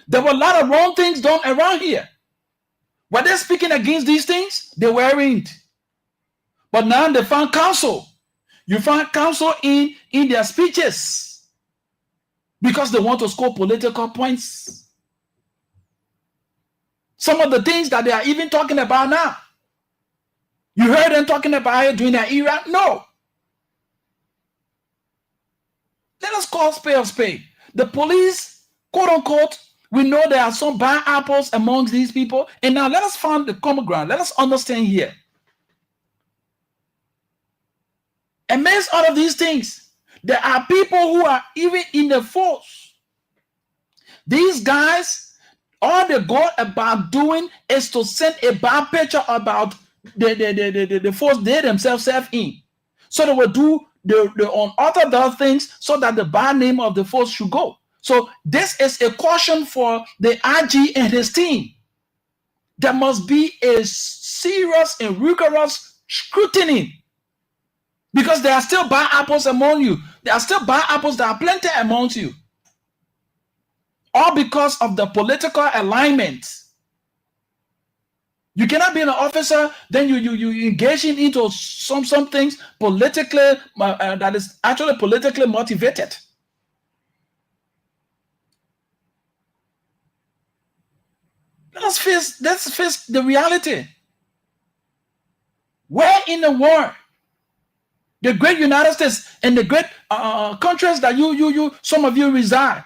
There were a lot of wrong things done around here. Were they speaking against these things? They weren't. But now they found counsel. You find counsel in their speeches because they want to score political points. Some of the things that they are even talking about now, you heard them talking about it during that era? No. Let us call spade a spade. The police, quote unquote, we know there are some bad apples amongst these people. And now let us find the common ground. Let us understand here. Amidst all of these things, there are people who are even in the force. These guys, all they go about doing is to send a bad picture about the force they themselves serve in. So they will do the unorthodox things so that the bad name of the force should go. So this is a caution for the IG and his team. There must be a serious and rigorous scrutiny because there are still bad apples among you. There are still bad apples that are plenty amongst you. All because of the political alignment. You cannot be an officer, then you engaging into some things politically that is actually politically motivated. Let's face the reality. Where in the world, the great United States and the great countries that some of you reside,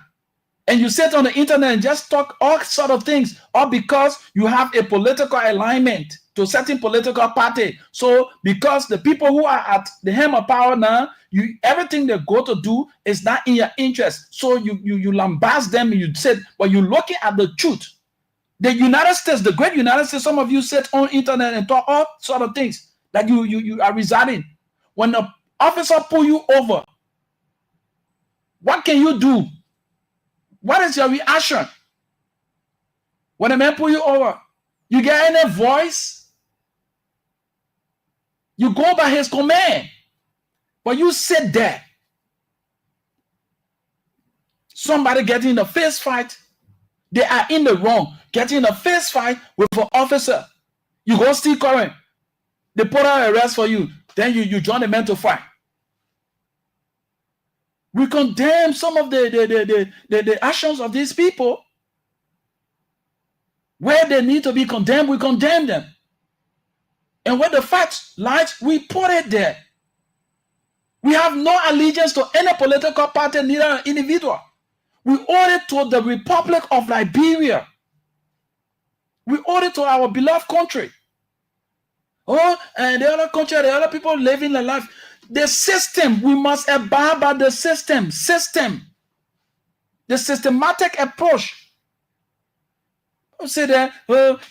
and you sit on the internet and just talk all sort of things, all because you have a political alignment to a certain political party. So because the people who are at the helm of power now, everything they go to do is not in your interest. So you lambast them, and you said, well, you're looking at the truth. The United States, the great United States, some of you sit on internet and talk all sort of things that you are residing. When the officer pull you over, what can you do? What is your reaction? When a man pull you over, you get any voice? You go by his command, but you sit there. Somebody getting in a fist fight, they are in the wrong. Getting in a fist fight with an officer, you go still current. They put out arrest for you. Then you join the men to fight. We condemn some of the actions of these people. Where they need to be condemned, we condemn them. And where the facts lies, we put it there. We have no allegiance to any political party, neither an individual. We owe it to the Republic of Liberia. We owe it to our beloved country. Oh, and the other country, the other people living their life. The system, we must abide by the system. The systematic approach. I say that,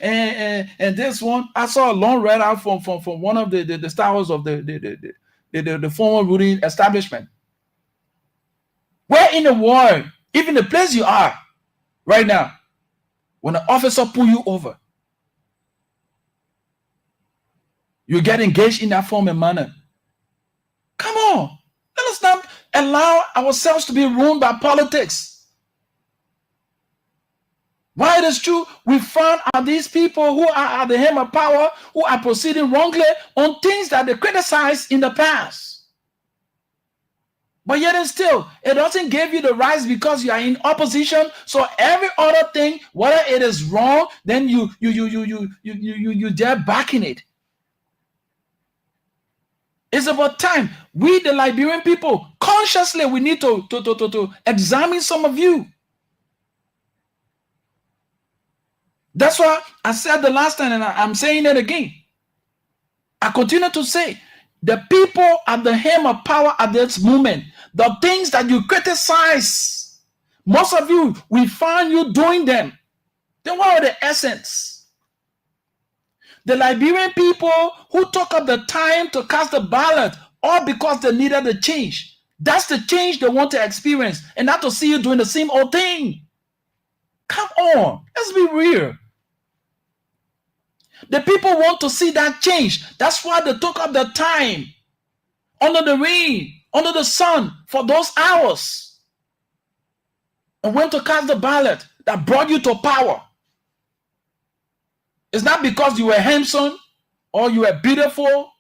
and this one, I saw a long read out from one of the stars of the former ruling establishment. Where in the world, even the place you are right now, when an officer pull you over, you get engaged in that form and manner. Come on, let us not allow ourselves to be ruined by politics. Why it is true, we found out these people who are at the helm of power, who are proceeding wrongly on things that they criticized in the past. But yet and still, it doesn't give you the rights because you are in opposition. So every other thing, whether it is wrong, then you dare backing it. It's about time. We, the Liberian people, consciously, we need to examine some of you. That's why I said the last time, and I'm saying it again. I continue to say, the people at the helm of power at this moment, the things that you criticize, most of you, we find you doing them. Then what are the essence? The Liberian people who took up the time to cast the ballot, all because they needed a change. That's the change they want to experience, and not to see you doing the same old thing. Come on, let's be real. The people want to see that change. That's why they took up the time under the rain, under the sun for those hours, and went to cast the ballot that brought you to power. It's not because you were handsome or you were beautiful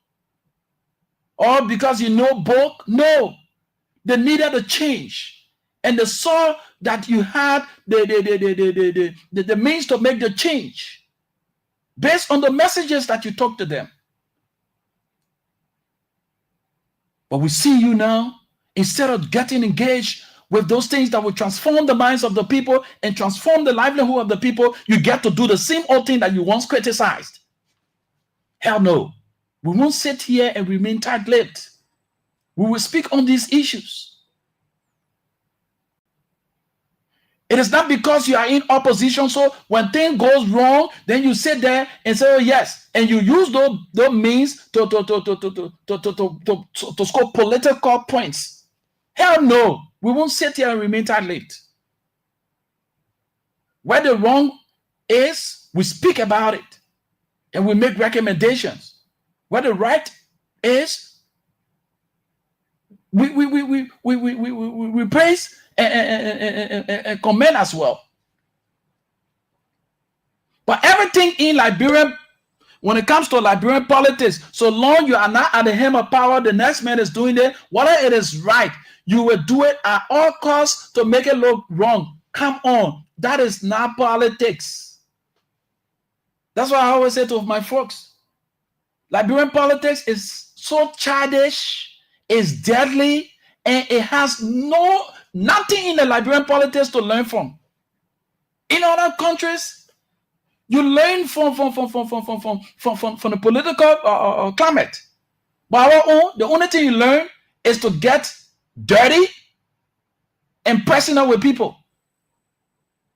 or because you know book. No, they needed a change, and they saw that you had the means to make the change based on the messages that you talk to them. But we see you now, instead of getting engaged with those things that will transform the minds of the people and transform the livelihood of the people, you get to do the same old thing that you once criticized. Hell no. We won't sit here and remain tight-lipped. We will speak on these issues. It is not because you are in opposition, so when things goes wrong, then you sit there and say, oh yes, and you use those means to score political points. Hell no. We won't sit here and remain tight-lipped. Where the wrong is, we speak about it and we make recommendations. Where the right is, we praise and commend as well. But everything in Liberia, when it comes to Liberian politics, so long you are not at the helm of power, the next man is doing it, whether it is right, you will do it at all costs to make it look wrong. Come on, that is not politics. That's why I always say to my folks, Liberian politics is so childish, it's deadly, and it has nothing in the Liberian politics to learn from. In other countries, you learn from the political climate. But our own, the only thing you learn is to get dirty and personal with people.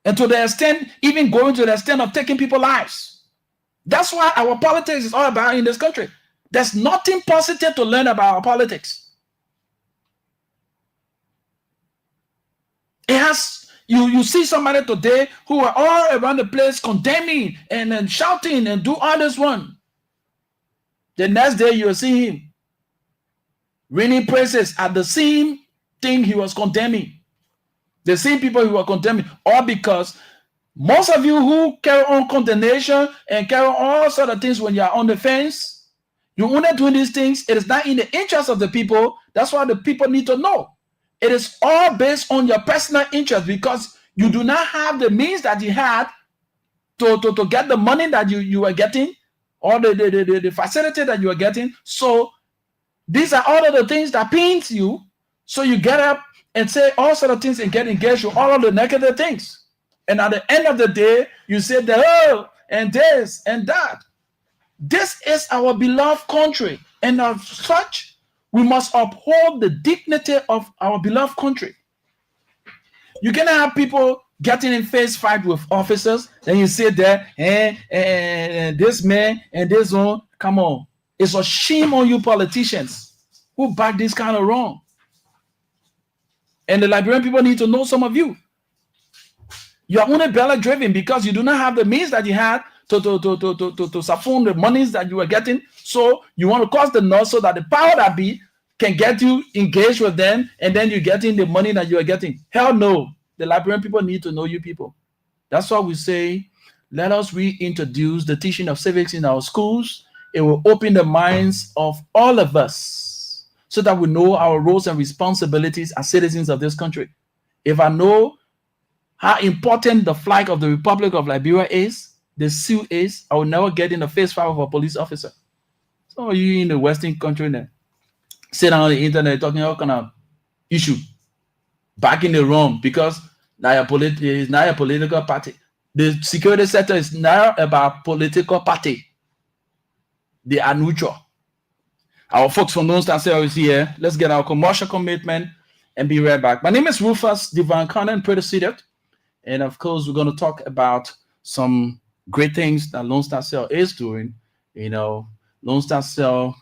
And to the extent, even going to the extent of taking people's lives. That's why our politics is all about in this country. There's nothing positive to learn about our politics. It has, you see somebody today who are all around the place condemning and shouting and do all this one. The next day you'll see him raining praises at the same thing he was condemning. The same people who were condemning, all because most of you who carry on condemnation and carry on all sort of things when you are on the fence, you're only doing these things. It is not in the interest of the people. That's why the people need to know. It is all based on your personal interest because you do not have the means that you had to get the money that you were getting or the facility that you are getting. So these are all of the things that pains you. So you get up and say all sort of things and get engaged with all of the negative things. And at the end of the day, you say that, oh, and this and that. This is our beloved country. And as such, we must uphold the dignity of our beloved country. You cannot have people getting in face fight with officers, and you sit there, and this man and this one, come on. It's a shame on you politicians who back this kind of wrong. And the Liberian people need to know some of you. You are only belly driven because you do not have the means that you had to siphon the monies that you were getting. So you want to cause the noise so that the power that be can get you engaged with them, and then you're getting the money that you are getting. Hell no. The Liberian people need to know you people. That's why we say, let us reintroduce the teaching of civics in our schools. It will open the minds of all of us so that we know our roles and responsibilities as citizens of this country. If I know how important the flag of the Republic of Liberia is, the SUE is, I will never get in the face fight of a police officer. So you in the Western country now, sit on the internet talking all kind of issue, back in the room because now it's not a political party. The security sector is not about political party. They are neutral. Our folks from Lone Star Cell is here. Let's get our commercial commitment and be right back. My name is Rufus Divine Conan, pretty seated. And of course, we're going to talk about some great things that Lone Star Cell is doing. You know, Lone Star Cell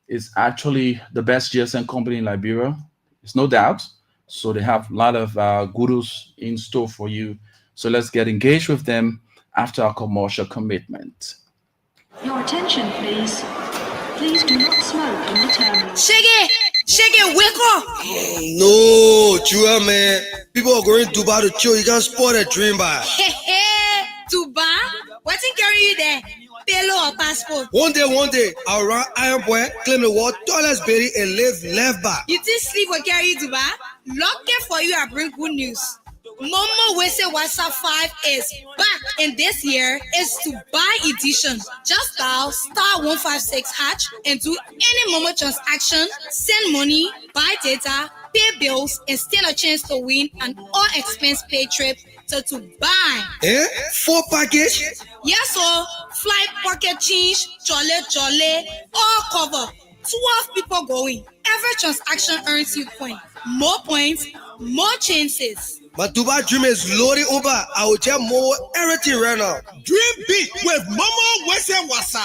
is actually the best GSM company in Liberia. It's no doubt. So they have a lot of gurus in store for you. So let's get engaged with them after our commercial commitment. Your attention, please. Please do not smoke in the terminal. Shaggy, wake up! No, Chua, man. People are going to Dubai to chill. You can't spoil a dream by. Dubai? What's in carry you there? Payload or passport? One day, I'll run Iron Boy, claim the world, tallest berry, and live left back. You think sleep will carry you Dubai? Lucky for you, I bring good news. Momo Wese WhatsApp 5 is back, and this year is to buy edition. Just dial *156# and do any Momo transaction, send money, buy data, pay bills, and stand a chance to win an all-expense paid trip to Dubai. 4 package? Yes, sir. Flight, pocket change, jolly, all cover. 12 people going. Every transaction earns you points. More points, more chances. My Dubai dream is loading Uber. I will tell more everything right now. Dream big with Momo Wese Wasa.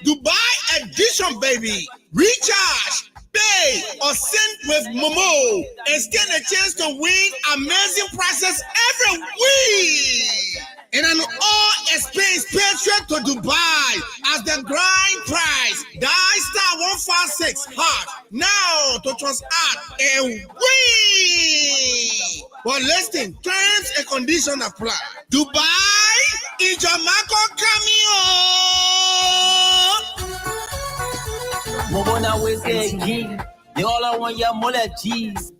Dubai edition, baby. Recharge, pay, or send with Momo and stand a chance to win amazing prizes every week. And an all-expense paid trip to Dubai as the grand prize. Dial *156# now to transact and win. But listen, terms and conditions apply. Dubai, Ijamako cameo.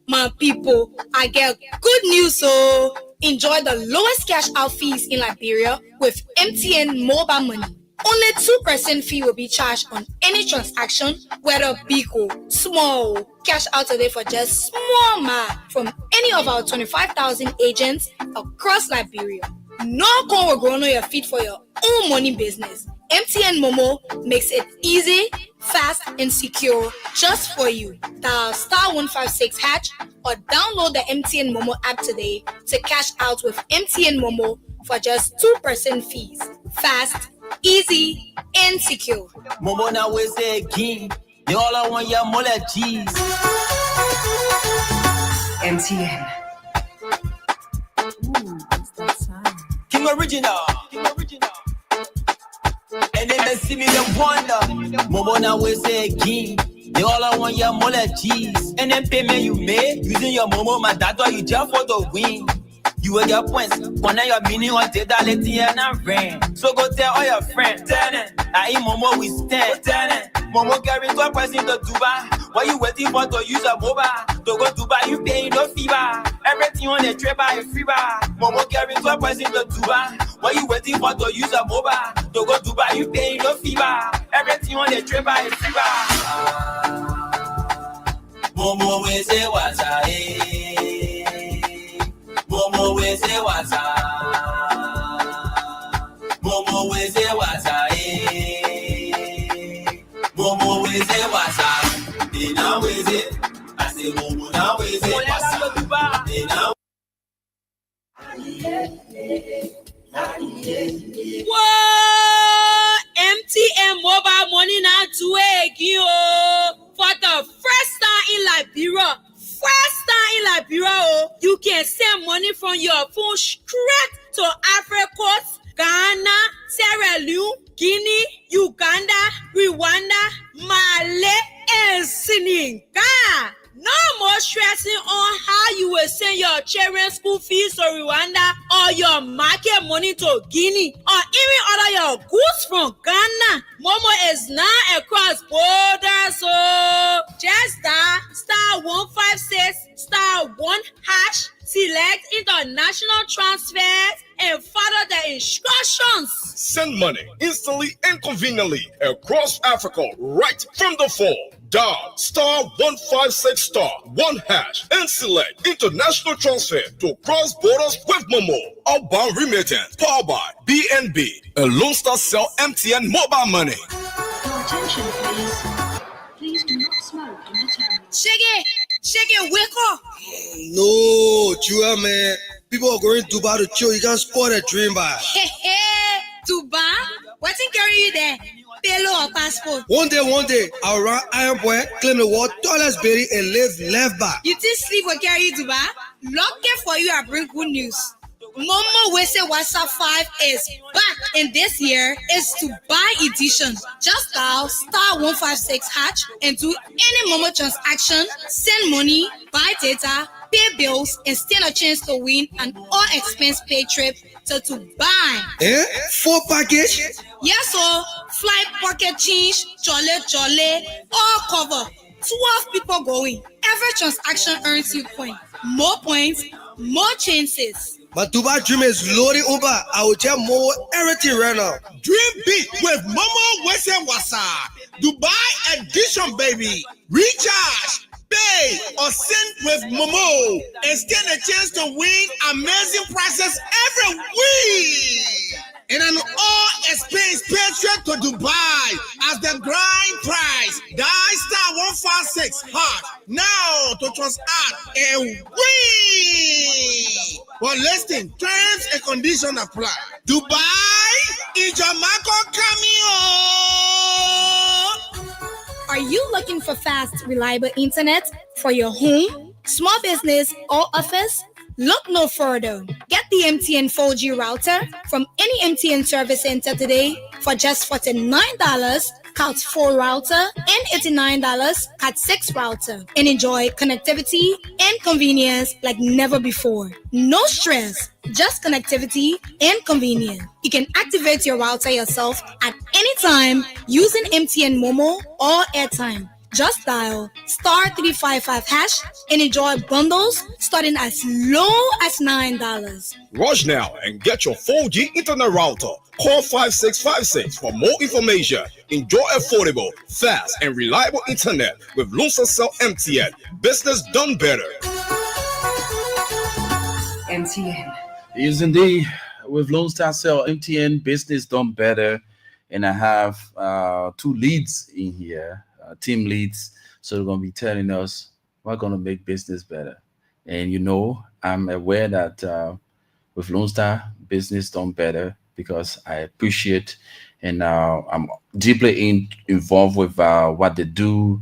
My people, I get good news, so enjoy the lowest cash out fees in Liberia with MTN mobile money. Only 2% fee will be charged on any transaction, whether big or small. Cash out today for just small from any of our 25,000 agents across Liberia. No con will grow on your feet for your own money business. MTN Momo makes it easy, fast, and secure just for you. Dial *156# or download the MTN Momo app today to cash out with MTN Momo for just 2% fees. Fast, easy, and secure. Momo now we say king. You all I want your mole cheese. MTN. King Original. And then they see me the wonder. Momo now we say king. They all I want your mole cheese. And then payment you made using your Momo, my data you just for the win. You will get points. When your meaning on the dality and a rain. So go tell all your friends. Tell them. I eat Momo we stand. Tell them. Momo carry 12% to Dubai. Why you waiting for to use a mobile? To go Dubai, you pay no fever. Everything on the trip by free bar. Momo carry 12% to Dubai. Why you waiting for to use a mobile? To go Dubai, you pay no fever. Everything on the trip by free bar. Momo we say what's Momo we say what's Momo we say what's Momo we say what's They now we say I say Momo now we say what's They now Whoa! MTN mobile money now to again for the first time in Liberia. You can send money from your phone straight to Africa, Ghana, Sierra Leone, Guinea, Uganda, Rwanda, Mali, and Senegal. No more stressing on how you will send your children's school fees to Rwanda or your market money to Guinea or even order your goods from Ghana. Momo is now across borders, so just dial *156*1#, select international transfers and follow the instructions. Send money instantly and conveniently across Africa right from the phone. Dial *156*1# and select international transfer to cross borders with Momo. Outbound remittance powered by BNB and Lone Star Cell MTN mobile money. Your attention, please. Please do not smoke in the terminal. Shake it, wake up. No, Chua, man. People are going to Dubai to chill. You can't spoil a dream by. Dubai? What's in carry you there? Payload or passport? One day, I'll run Iron Boy, claim the world tallest berry and live left back. You think sleep will carry you Dubai? Lucky for you, I bring good news. Momo Wese WhatsApp 5 is back, and this year is to buy edition. Just dial *156# and do any Momo transaction, send money, buy data, pay bills, and stand a chance to win an all-expense paid trip to Dubai. 4 package? Yes, so flight, pocket change, jolly, all cover. 12 people going. Every transaction earns you points. More points, more chances. My Dubai dream is loading Uber. I will tell more everything right now. Dream big with Momo Wese Wasa. Dubai edition, baby. Recharge, pay, or send with Momo and stand a chance to win amazing prizes every week. And an all-expense paid trip to Dubai as the grand prize. Dial *156# now to transact and win. But listen, terms and conditions apply. Dubai, Ijamako Cameo. Are you looking for fast, reliable internet for your home, small business, or office? Look no further. Get the MTN 4G router from any MTN service center today for just $49, Cat 4 router, and $89, Cat 6 router, and enjoy connectivity and convenience like never before. No stress, just connectivity and convenience. You can activate your router yourself at any time using MTN Momo or airtime. Just dial *355# and enjoy bundles starting as low as $9. Rush now and get your 4G internet router. Call 5656 for more information. Enjoy affordable, fast, and reliable internet with Lone Star Cell MTN. Business done better. MTN. Yes, indeed. with Lone Star Cell MTN Business Done Better, and I have 2 leads in here, team leads. So they're going to be telling us what's going to make business better. And I'm aware that with Lone Star Business Done Better, because I appreciate and I'm deeply involved with what they do,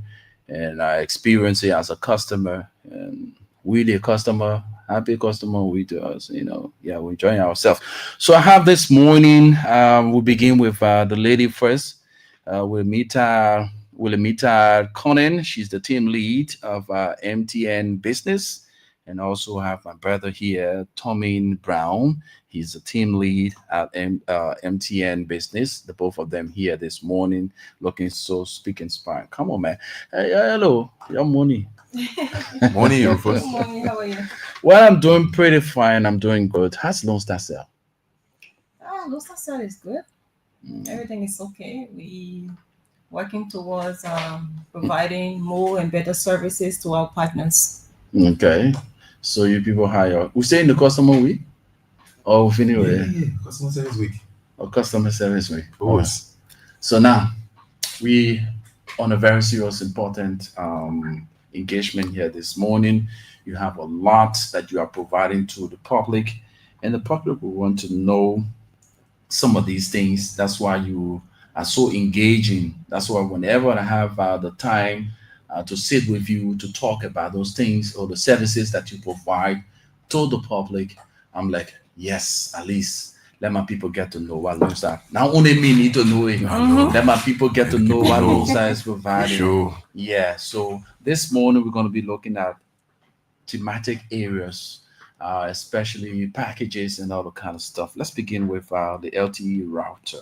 and I experience it as a customer. And we, the customer, happy customer, we to us, we're enjoying ourselves. So I have this morning, we'll begin with the lady first. We'll meet Conan. She's the team lead of MTN Business. And also have my brother here, Tommy Brown. He's the team lead at MTN Business. The both of them here this morning, looking so speak inspiring. Come on, man. Hey, hello, your money. Morning, Rufus. Good morning. How are you? Well, I'm doing pretty fine. I'm doing good. How's Lone Star Cell? Lone Star Cell is good. Everything is okay. We working towards providing more and better services to our partners. Okay. So you people hire. We stay in the customer week? Or anyway? Yeah. Customer service week. Or customer service week. Oh. So now we on a very serious, important engagement here this morning. You have a lot that you are providing to the public, and the public will want to know some of these things. That's why you are so engaging. That's why whenever I have the time to sit with you to talk about those things or the services that you provide to the public, I'm like, yes, at least let my people get to know what Lone Star. Not only me need to know it. Let my people get to know what Lone Star is providing. Sure. Yeah. So this morning we're going to be looking at thematic areas, especially packages and all the kind of stuff. Let's begin with the LTE router.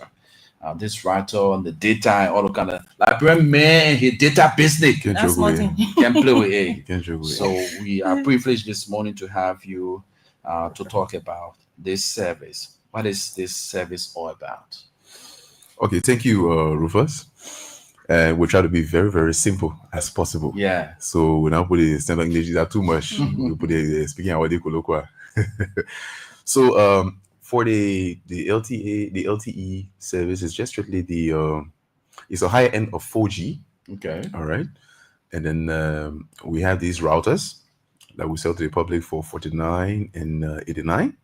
This router on the data and all the kind of librarian man, his data business. Can't play with it. Can't joke with So we are privileged this morning to have you to talk about this service. What is this service all about? Okay, thank you, Rufus. We'll try to be very, very simple as possible. Yeah. So we're not putting standard English that too much. We put it speaking our colloquial. So for the LTE service is just strictly it's a higher end of 4G. Okay. All right. And then we have these routers that we sell to the public for $49 and $89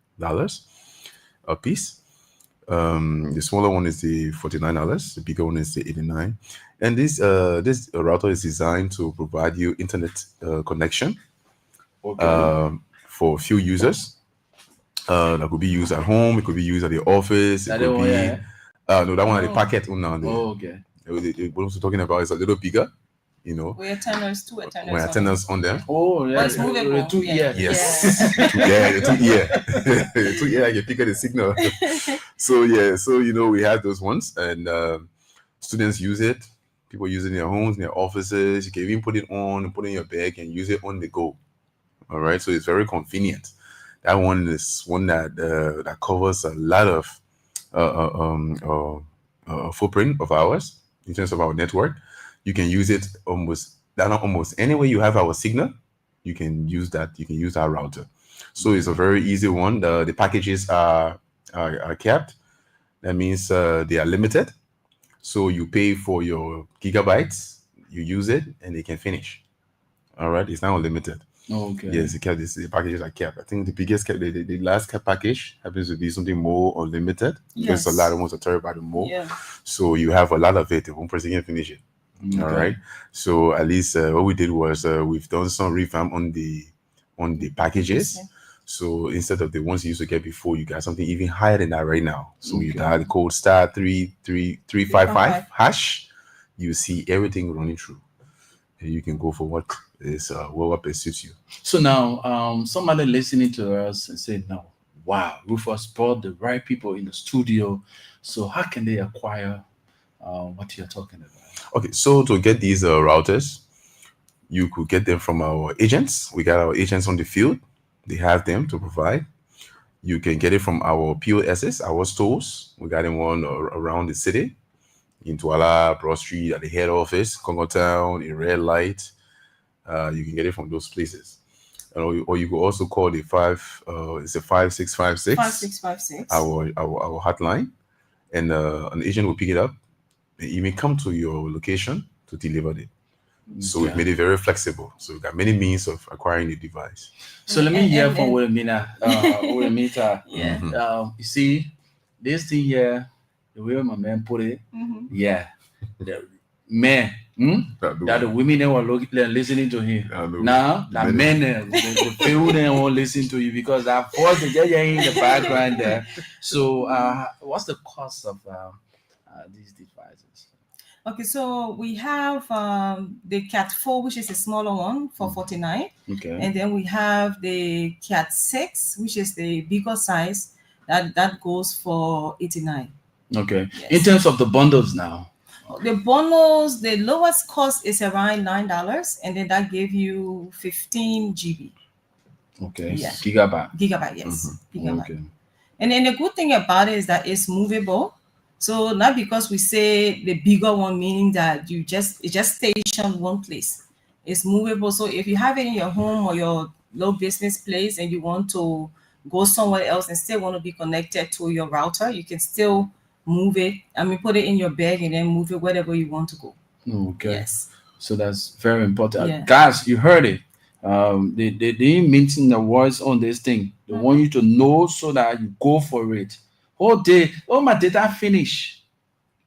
a piece. The smaller one is the $49. The bigger one is the $89. And this router is designed to provide you internet connection for few users. That could be used at home. It could be used at the office. It could be no, that one at the packet. Okay. What I'm talking about is a little bigger. We antennas, 2 antennas. With antennas on them. Oh, yeah. But it's movable. 2 ear. Yes. Yeah. 2 ear. 2 ear. You pick up the signal. So we have those ones, and students use it. People use it in their homes, in their offices. You can even put it on and put it in your bag and use it on the go. All right. So it's very convenient. That one is one that covers a lot of footprint of ours in terms of our network. You can use it almost anywhere you have our signal. You can use that. You can use our router. So it's a very easy one. The packages are capped. That means they are limited. So you pay for your gigabytes, you use it, and they can finish. All right, it's not unlimited. Okay. Yes, the packages are capped. I think the biggest cap, the last cap package happens to be something more unlimited. Yes. Because a lot of ones are terabyte or more. Yeah. So you have a lot of it. One person can finish it. Okay. All right. So at least what we did was we've done some revamp on the packages. Okay. So instead of the ones you used to get before, you got something even higher than that right now. So you dial the code star 33355 hash. You see everything running through, and you can go for what best suits you. So now, somebody listening to us and say, "No, wow, Rufus brought the right people in the studio." So how can they acquire what you're talking about? Okay, so to get these routers, you could get them from our agents. We got our agents on the field. They have them to provide. You can get it from our POSs, our stores. We got them one around the city, in Douala, Broad Street, at the head office, Congo Town, in Red Light. You can get it from those places. or you could also call the 5656. 5656. Our hotline, and an agent will pick it up. You may come to your location to deliver it. So we've made it very flexible. So we've got many means of acquiring the device. So let me hear from Wilhelmina. Wilhelmina. Yeah. You see, this thing here, the way my man put it, yeah, the man, that the women they were listening to him. Now the men, the people they won't listen to you because that voice they just in the background there. So what's the cost of these devices? Okay, so we have the Cat 4, which is a smaller one for $49. Okay. And then we have the Cat 6, which is the bigger size, that goes for $89. Okay. Yes. In terms of the bundles now. The bundles, the lowest cost is around $9, and then that gave you 15 GB. Okay. Yeah. Gigabyte, yes. Gigabyte. Okay. And then the good thing about it is that it's movable. So not because we say the bigger one, meaning that it just stationed one place. It's movable. So if you have it in your home or your low business place and you want to go somewhere else and still want to be connected to your router, you can still move it. Put it in your bag and then move it wherever you want to go. Okay. Yes. So that's very important. Yeah. Guys, you heard it. They didn't mention the words on this thing. They want you to know so that you go for it. Whole day, my data finish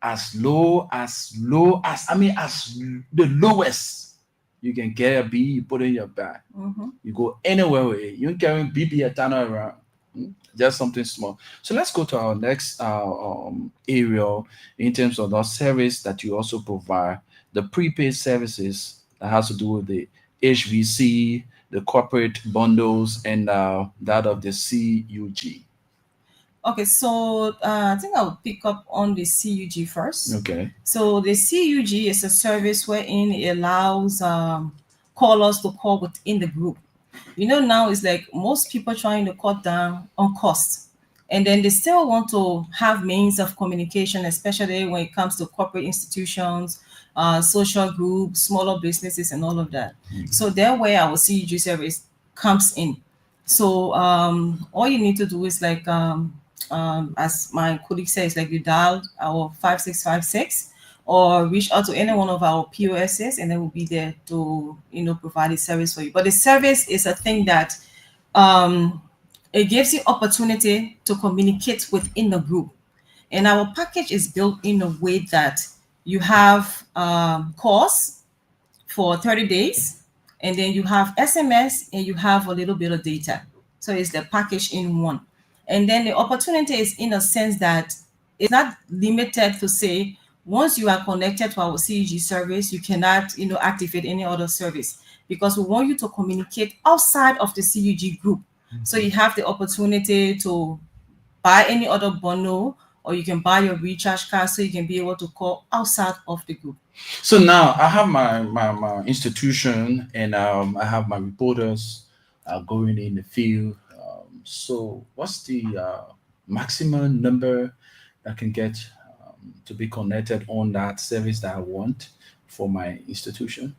as low as the lowest you can get a B, you put it in your bag. You go anywhere with it. You don't carry BB a ton around. Just something small. So let's go to our next area in terms of the service that you also provide, the prepaid services that has to do with the HVC, the corporate bundles, and that of the CUG. Okay, so I think I'll pick up on the CUG first. Okay. So the CUG is a service wherein it allows callers to call within the group. Now it's like most people trying to cut down on costs, and then they still want to have means of communication, especially when it comes to corporate institutions, social groups, smaller businesses, and all of that. So that's where our CUG service comes in. So all you need to do is like, as my colleague says, like you dial our 5656 or reach out to any one of our POSs, and then we'll be there to provide a service for you. But the service is a thing that it gives you opportunity to communicate within the group, and our package is built in a way that you have calls for 30 days, and then you have SMS, and you have a little bit of data. So it's the package in one. And then the opportunity is in a sense that it's not limited to say, once you are connected to our CUG service, you cannot, activate any other service, because we want you to communicate outside of the CUG group. So you have the opportunity to buy any other bundle, or you can buy your recharge card so you can be able to call outside of the group. So now I have my institution, and I have my reporters going in the field. So what's the maximum number that can get to be connected on that service that I want for my institution?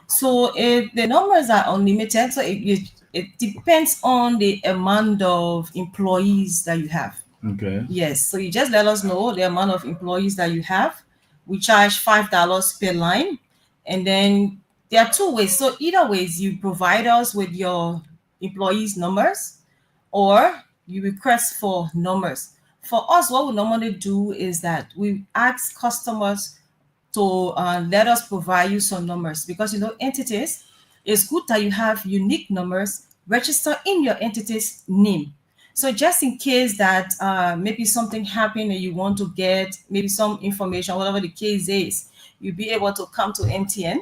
So the numbers are unlimited. So it depends on the amount of employees that you have. Okay. Yes. So you just let us know the amount of employees that you have. We charge $5 per line. And then there are two ways. So either ways, you provide us with your employees' numbers, or you request for numbers. For us, what we normally do is that we ask customers to let us provide you some numbers, because entities, it's good that you have unique numbers registered in your entity's name. So just in case that maybe something happened and you want to get maybe some information, whatever the case is, you'll be able to come to MTN,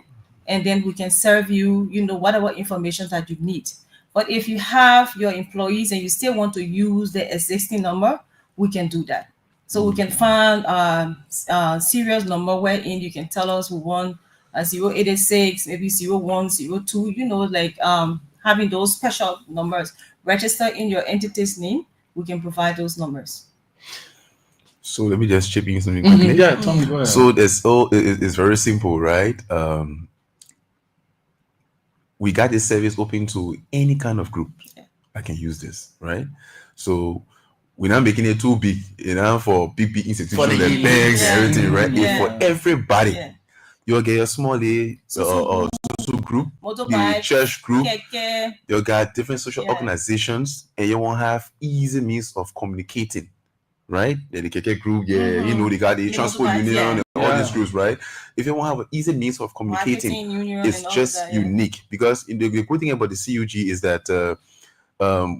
and then we can serve you, whatever information that you need. But if you have your employees and you still want to use the existing number, we can do that. So we can find a serious number wherein you can tell us we want 0886, maybe 0102, having those special numbers registered in your entity's name, we can provide those numbers. So let me just chip in something quickly. Yeah, tell me, go ahead. So it's very simple, right? we got this service open to any kind of group that can use this, right? So we're not making it too big, for big institutions and banks and everything, right? It's for everybody. You'll get a small social group, the church group, you'll get different social organizations, and you won't have easy means of communicating, right? The KK group, they got the transport union and all these groups, right? If you want to have an easy means of communicating, it's just unique. Because the good thing about the CUG is that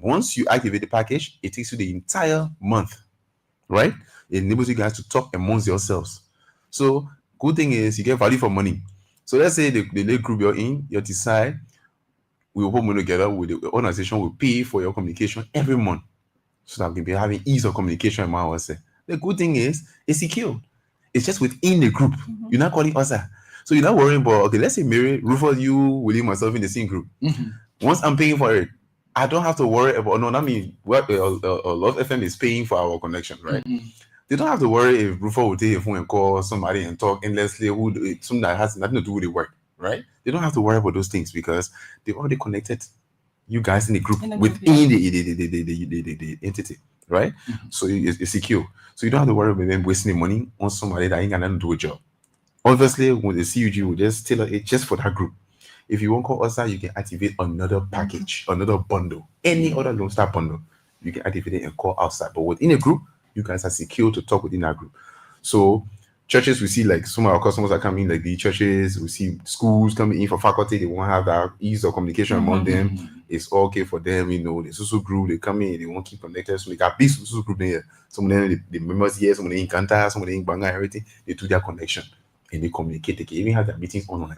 once you activate the package, it takes you the entire month, right? It enables you guys to talk amongst yourselves. So good thing is you get value for money. So let's say the little group you're in, you decide we will put money together with the organization will pay for your communication every month. So that we can be having ease of communication among ourselves. The good thing is it's secure. It's just within the group. You're not calling us. So you're not worrying about, okay, let's say Mary, Rufus, you, William, myself in the same group. Once I'm paying for it, I don't have to worry about, that means what Love FM is paying for our connection, right? They don't have to worry if Rufus will take a phone and call somebody and talk endlessly, something that has nothing to do with the work, right? They don't have to worry about those things because they already connected you guys in the group, within the entity, right? So it's secure. So you don't have to worry about them wasting money on somebody that ain't got nothing to do with your job. Obviously, with the CUG, will just tailor it just for that group. If you won't call us out, you can activate another package, another bundle, any other Lone Star bundle. You can activate it and call outside. But within a group, you guys are secure to talk within that group. So churches, we see like some of our customers are coming, like the churches, we see schools coming in for faculty, they won't have that ease of communication among them. It's okay for them, the social group, they come in, they won't keep connected. So they got big social group there. Some of them, the members here, some of them in Kanta, some of them in Banga, everything, they do their connection and they communicate. They can even have their meetings online,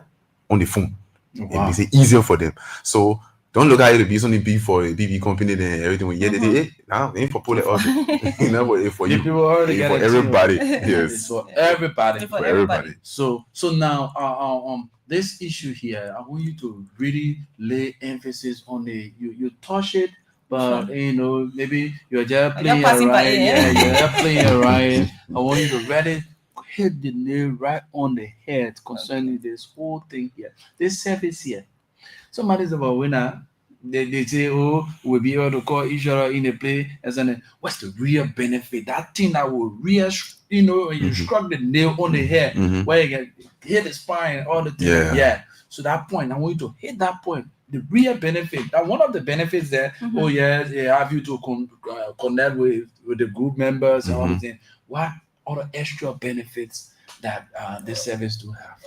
on the phone. And it's easier for them. So don't look at it to be something big for a BB company and everything. Now ain't for pull it off. But for you, for everybody. Yes, it's for everybody. For everybody. So now, this issue here, I want you to really lay emphasis on it. You touch it, but maybe you're just playing around. You're just playing around. I want you to really hit the nail right on the head concerning this whole thing here, this service here. Somebody's about winner. They say, we'll be able to call each other in a play and say, what's the real benefit? That thing that will you struck the nail on the head where you can hit the spine, all the things. So that point, I want you to hit that point. The real benefit. That one of the benefits that, they have you to connect with the group members and all the things. What other extra benefits that this service do have?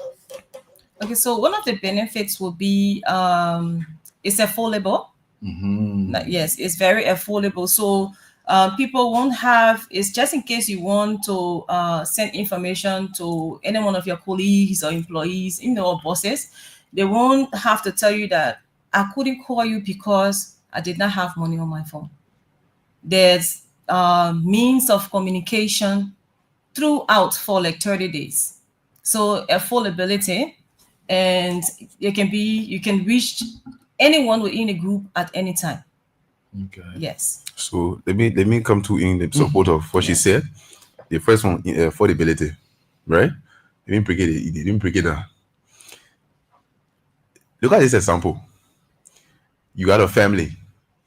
Okay, so one of the benefits will be it's affordable. Yes, it's very affordable. So people won't have, it's just in case you want to send information to any one of your colleagues or employees, or bosses, they won't have to tell you that I couldn't call you because I did not have money on my phone. There's means of communication throughout for like 30 days. So affordability, and you can reach anyone within a group at any time. Okay. Yes. So let me come to in the support of what she said. The first one, affordability, right? They didn't break it down. Look at this example. You got a family.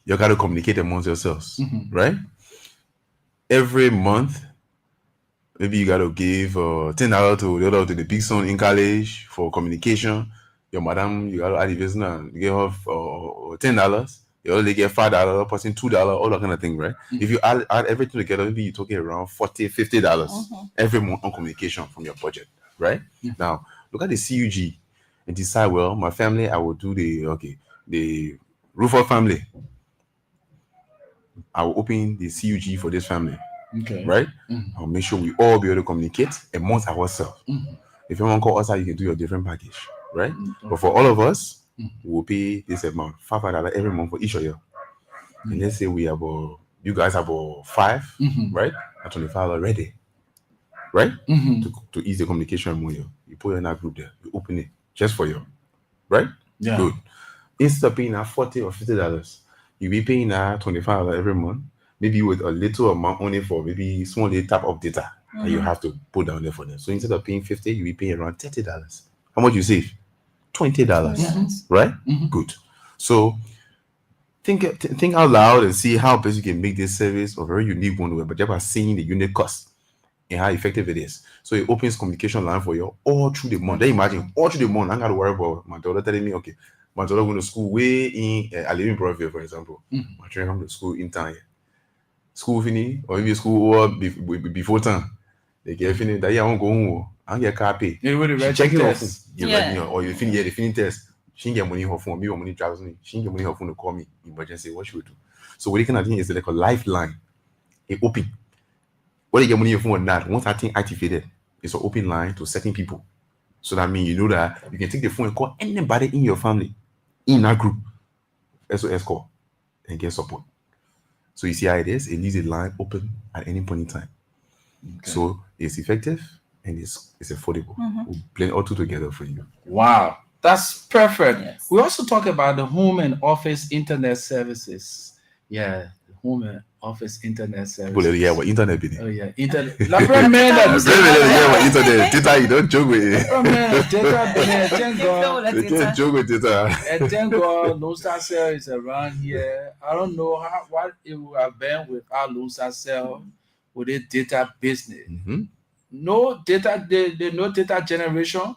You got to communicate amongst yourselves, right? Every month, maybe you got to give $10 to the big son in college for communication. Your madam, you got to add the you give her $10. You only get $5, person $2, all that kind of thing, right? If you add everything together, maybe you're talking around $40, $50 every month on communication from your budget, right? Now, look at the CUG and decide, well, my family, I will do the Rufus family. I will open the CUG for this family. Okay. Right? I'll make sure we all be able to communicate amongst ourselves. If you want to call us out, you can do your different package, right? But for all of us, we'll pay this amount, $500 every month for each of you. And let's say we have you guys have 5, right? At $25 already, right? To ease the communication among you. You put in that group there, you open it just for you, right? Yeah. Good. Instead of paying $40 or $50, you'll be paying $25 every month. Maybe with a little amount only for maybe small little type of data that you have to put down there for them. So instead of paying $50, you'll be paying around $30. How much you save? $20, right? Good. So think out loud and see how best you can make this service a very unique one, but just by seeing the unit cost and how effective it is. So it opens communication line for you all through the month. Then imagine all through the month, I got to worry about my daughter telling me, okay, my daughter going to school way in, I live in Broadview, for example. My children come to school in time. School finish, or maybe school or before time. They get finished, that year I won't go home. I get car pay. Check it off. Or you finish the finish test. She get money in her phone. Me or money travels me. She get money in her phone to call me emergency. What she would do? So what you can do is like a lifeline. It open. What you get money in your phone or not? Once that thing activated, it's an open line to certain people. So that means you know that you can take the phone and call anybody in your family, in that group, SOS call, and get support. So you see how it is? It leaves a line open at any point in time. Okay. So it's effective and it's affordable. We'll blend all two together for you. Wow, that's perfect. Yes. We also talk about the home and office internet services. Yeah, the home and office internet services. Well, yeah, what internet be? Oh yeah, internet. Internet. Data, you don't joke with it. You can't joke with data. And thank God, Lone Star Cell is around here. I don't know what it would have been without Lone Star Cell with a data business. No data, no data generation.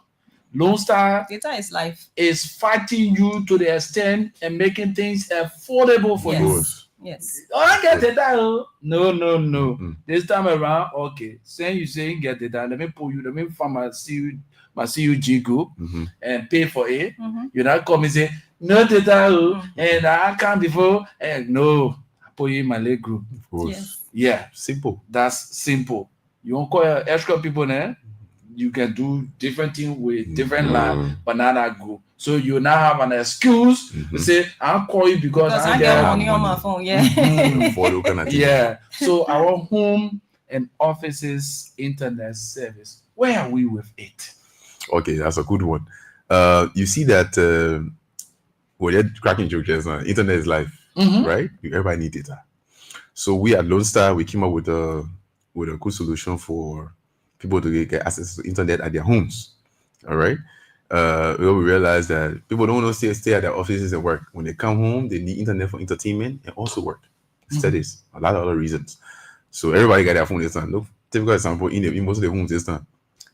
Lone Star data is life. Is fighting you to the extent and making things affordable for you. Yes. Oh, I get data. No. This time around, okay. Saying you saying get data, let me pull you, let me find my CUG group and pay for it. You not come and say, no data, and I can't before. And no, I put you in my leg group. Of course. Yeah. Simple. That's simple. You won't call extra people there. You can do different things with different line, but not that group. So you now have an excuse to say, I'll call you because I get money on my phone. Yeah. Yeah. So our home and offices internet service, where are we with it? Okay, that's a good one. You see that you're cracking jokes just now. Internet is life, right? Everybody need data. So we at Lone Star, we came up with a good solution for people to get access to internet at their homes. All right. We realized that people don't want to stay at their offices and work. When they come home, they need internet for entertainment and also work, studies, a lot of other reasons. So everybody got their phone this time. Look, typical example in most of the homes this time,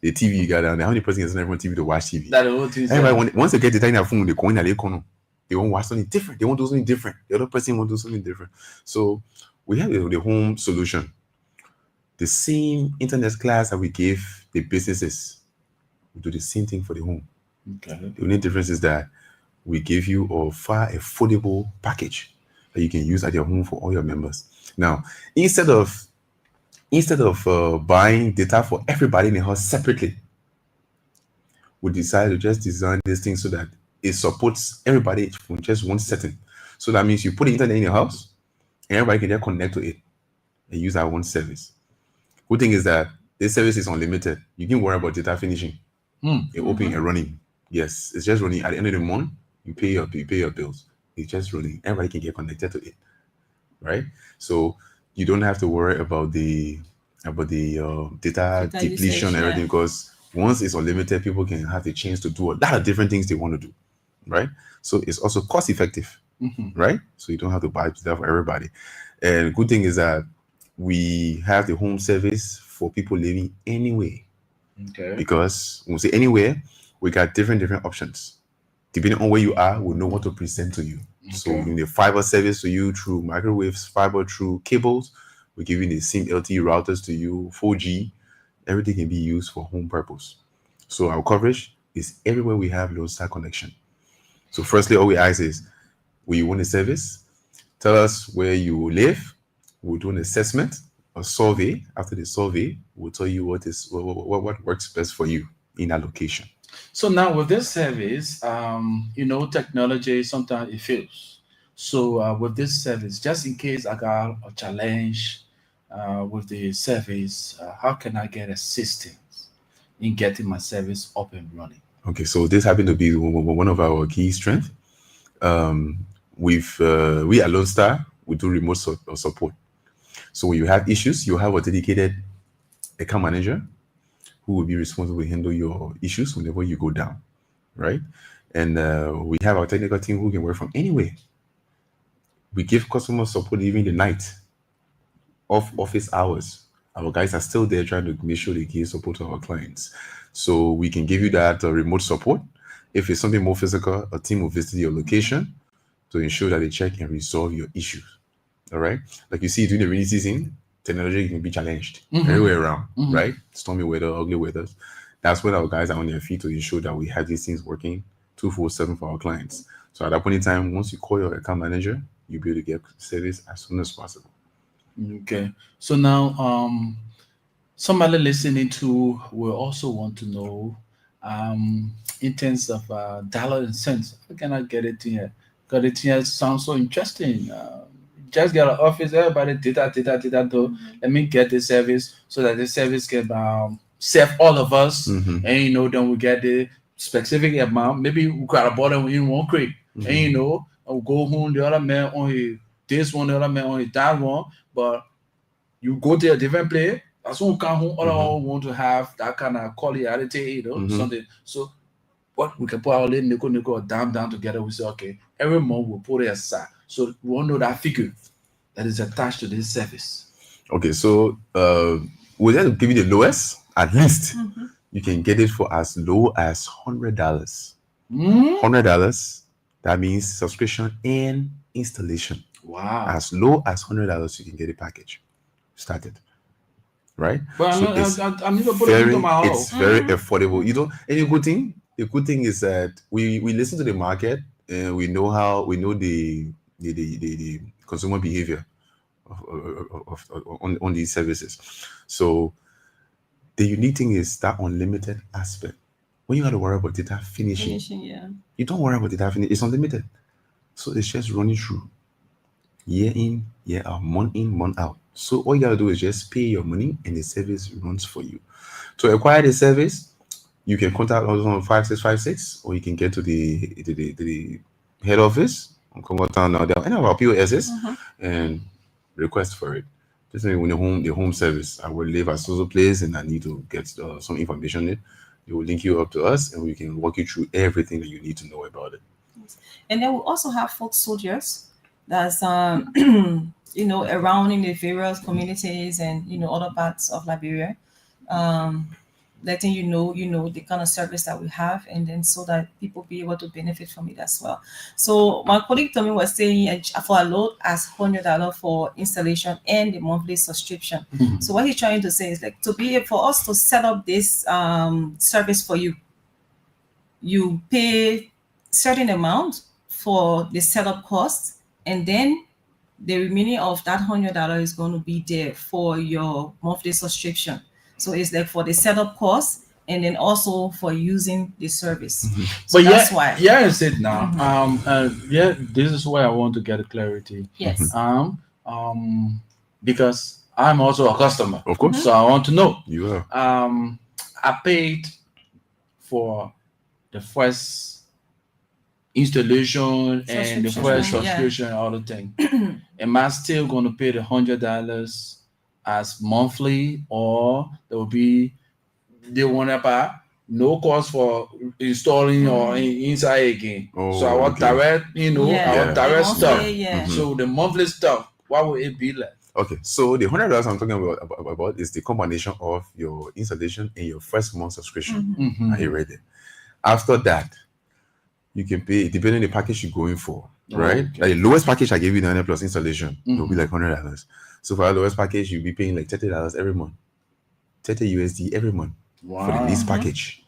the TV you got down there. How many person is on TV to watch TV? Everybody, once they get the tiny phone, they go in and they won't watch something different. They want to do something different. The other person want to do something different. So we have the home solution. The same internet class that we gave the businesses, we do the same thing for the home. Okay. The only difference is that we give you a far affordable package that you can use at your home for all your members. Now, instead of buying data for everybody in the house separately, we decided to just design this thing so that it supports everybody from just one setting. So that means you put the internet in your house and everybody can just connect to it and use our one service. Good thing is that this service is unlimited. You can worry about data finishing. It opening and running. Yes, it's just running. At the end of the month, you pay your bills. It's just running. Everybody can get connected to it, right? So you don't have to worry about the data depletion and everything, because once it's unlimited, people can have the chance to do a lot of different things they want to do, right? So it's also cost effective, right? So you don't have to buy data for everybody. And good thing is that we have the home service for people living anywhere. Okay. Because when we say anywhere, we got different options. Depending on where you are, we'll know what to present to you. Okay. So we need fiber service to you through microwaves, fiber through cables. We're giving the same LTE routers to you, 4G. Everything can be used for home purpose. So our coverage is everywhere we have Lone Star connection. So firstly, all we ask is, will you want a service? Tell us where you live. We'll do an assessment, a survey. After the survey, we'll tell you what works best for you in that location. So now with this service, technology, sometimes it fails. So with this service, just in case I got a challenge with the service, how can I get assistance in getting my service up and running? Okay, so this happened to be one of our key strengths. We at Lone Star, we do remote support. So when you have issues, you have a dedicated account manager who will be responsible to handle your issues whenever you go down, right? And we have our technical team who can work from anywhere. We give customer support even the night, off office hours. Our guys are still there trying to make sure they give support to our clients. So we can give you that remote support. If it's something more physical, a team will visit your location to ensure that they check and resolve your issues. All right. Like you see, during the rainy season, technology can be challenged everywhere around, right? Stormy weather, ugly weather. That's when our guys are on their feet to ensure that we have these things working 24/7 for our clients. So at that point in time, once you call your account manager, you'll be able to get service as soon as possible. Okay. So now, somebody listening to will also want to know, in terms of dollar and cents. How can I get it here? Because it here sounds so interesting. Just get an office, everybody data. Though. Let me get the service so that the service can serve all of us, and then we get the specific amount. Maybe we got a bottle in one crate, and I'll go home. The other man on this one, the other man on that one. But you go to a different place. That's one come home. All want to have that kind of quality, something. So what we can put our little nickel down together. We say, okay, every month we'll put it aside. So we want to know that figure that is attached to this service. Okay, so we'll just give you the lowest. At least you can get it for as low as $100. $100. That means subscription and installation. Wow. As low as $100, you can get a package started. Right? But so I need to put it into my house. It's very affordable. And the good thing is that we listen to the market and we know the consumer behavior on these services. So the unique thing is that unlimited aspect. When you have to worry about data finishing, you don't worry about data finishing. It's unlimited. So it's just running through year in, year out, month in, month out. So all you gotta do is just pay your money and the service runs for you. To acquire the service, you can contact us on 5656, or you can get to the head office on Congo Town now. Any of our POSs and request for it. Just like when the home service, I will live at social place and I need to get some information in. It will link you up to us and we can walk you through everything that you need to know about it. And then we also have foot soldiers that's around in the various communities and other parts of Liberia, letting you know the kind of service that we have, and then so that people be able to benefit from it as well. So my colleague Tommy was saying for a load as $100 for installation and the monthly subscription. So what he's trying to say is like for us to set up this service for you, you pay certain amount for the setup cost, and then the remaining of that $100 is going to be there for your monthly subscription. So it's like for the setup cost and then also for using the service. So but that's why. Yeah, is it now. This is where I want to get clarity. Yes. Because I'm also a customer. Of course. So I want to know. You are. I paid for the first installation and the first subscription, all the thing. Am I still going to pay the $100 as monthly, or there will be the one about no cost for installing or inside again? So I want direct, I want direct stuff. So the monthly stuff, what will it be like? Okay, so the $100 I'm talking about is the combination of your installation and your first month subscription. Are you ready? After that, you can pay depending on the package you're going for, right? Okay. Like the lowest package I gave you, the 100 plus installation, it will be like $100. So for our lowest package, you'll be paying like $30 every month, $30 USD every month for the least package.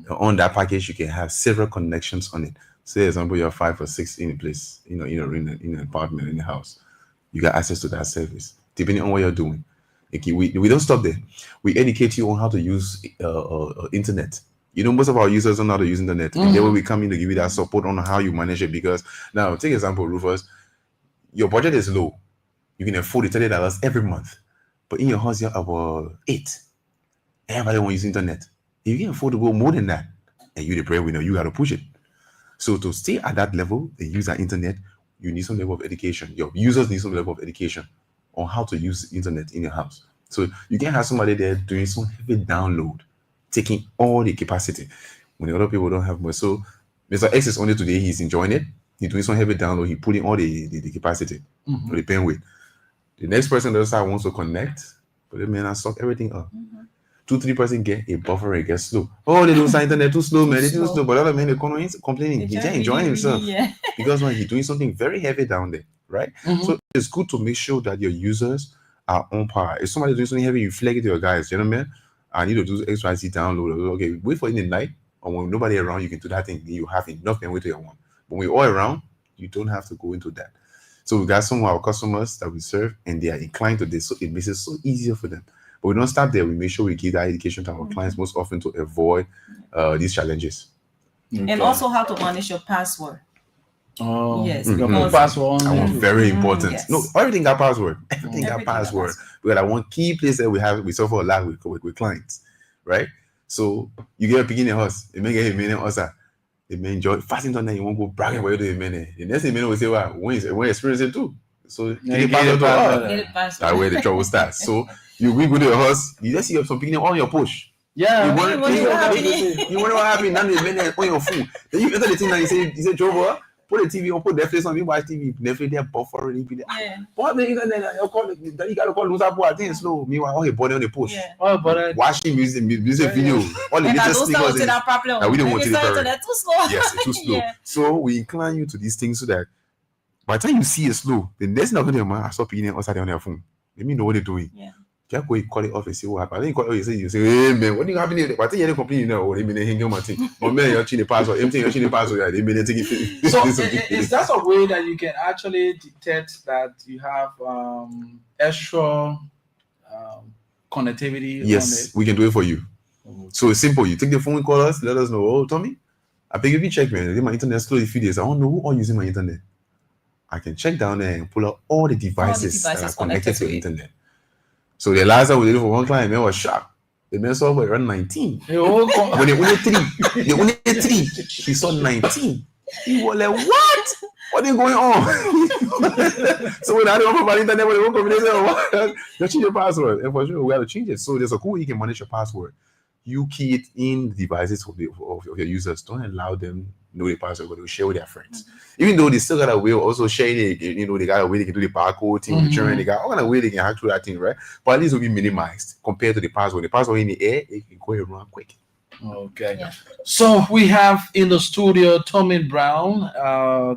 On that package, you can have several connections on it. Say, for example, you have 5 or 6 in a place, in an apartment, in the house. You got access to that service, depending on what you're doing. Okay, we don't stop there. We educate you on how to use internet. Most of our users don't know how to use internet. And then when we come in to give you that support on how you manage it, because now, take example, Rufus, your budget is low. You can afford the $30 every month. But in your house, you have about 8. Everybody wants to use internet. If you can afford to go more than that, and you're the breadwinner, you got to push it. So to stay at that level and use that internet, you need some level of education. Your users need some level of education on how to use the internet in your house. So you can have somebody there doing some heavy download, taking all the capacity when the other people don't have much. So Mr. X is only today, he's enjoying it. He's doing some heavy download. He putting all the capacity or the bandwidth. The next person that wants to connect, but the man, I suck everything up. 2-3 person get a buffer and get slow. Oh, they do internet too slow, man. They too slow. But other man, they're complaining. He's just enjoying himself because when he's doing something very heavy down there, right? So it's good to make sure that your users are on par. If somebody doing something heavy, you flag it to your guys, gentlemen. I need to do XYZ download. Okay, wait for it in the night, or when nobody around, you can do that thing. You have enough bandwidth to your one. But when you're all around, you don't have to go into that. So we got some of our customers that we serve, and they are inclined to this, so it makes it so easier for them. But we don't stop there. We make sure we give that education to our clients most often to avoid these challenges. And also how to manage your password. Oh, yes. Your password. I want very important. Yes. No, everything got password. Everything got password. Because I want key place that we suffer a lot with clients, right? So you get a beginning house, it may get a minute also. It may enjoy fast internet, you won't go bragging about it to a minute. The next thing you will say, well, when experience it too. So get that way the trouble starts. So you go to your house, you just see some beginning on your push. Yeah, you wonder what happened. Now the minute on your phone. Then you enter the thing and you say, Joe, put the TV on, put Netflix on, you watch TV, Netflix there buffer already. But the internet, you gotta call Lusa Boy, I think it's slow. Meanwhile, all your body on the push. Oh, but watching music video, all the latest things that we don't want to do. Yes, it's too slow. So we incline you to these things so that by the time you see it slow, the next thing I'm going to stop being outside on your phone. Let me know what they're doing. Just go call it off and see what happened. I think you say, hey man, what do you have in here? But I think you're complaining now. They mean hang on my thing. Or man, you're changing the password. Empty, you're changing the password. They mean take it. So is that a way that you can actually detect that you have extra connectivity? Yes, we can do it for you. So it's simple. You take the phone, call us, let us know. Oh, Tommy, I beg you check, man. My internet slow a few days. I don't know who all using my internet. I can check down there and pull out all the devices that are connected to the internet. So the last time we did it for one client, man was shocked. The man saw we run 19. When they only 3, he saw 19. He was like, what? What is going on? So when I don't know about internet, when they won't come, they say, oh, you change your password. And for sure, we have to change it. So there's a cool way you can manage your password. You key it in the devices of your users. Don't allow them know the password, but they'll share with their friends. Even though they still got a way of also sharing it, they got a way they can do the barcode thing, return, they got all kind of way they can hack through that thing, right? But at least it will be minimized compared to the password. The password in the air, it can go around quick. Okay. Yeah. So we have in the studio Tommy Brown,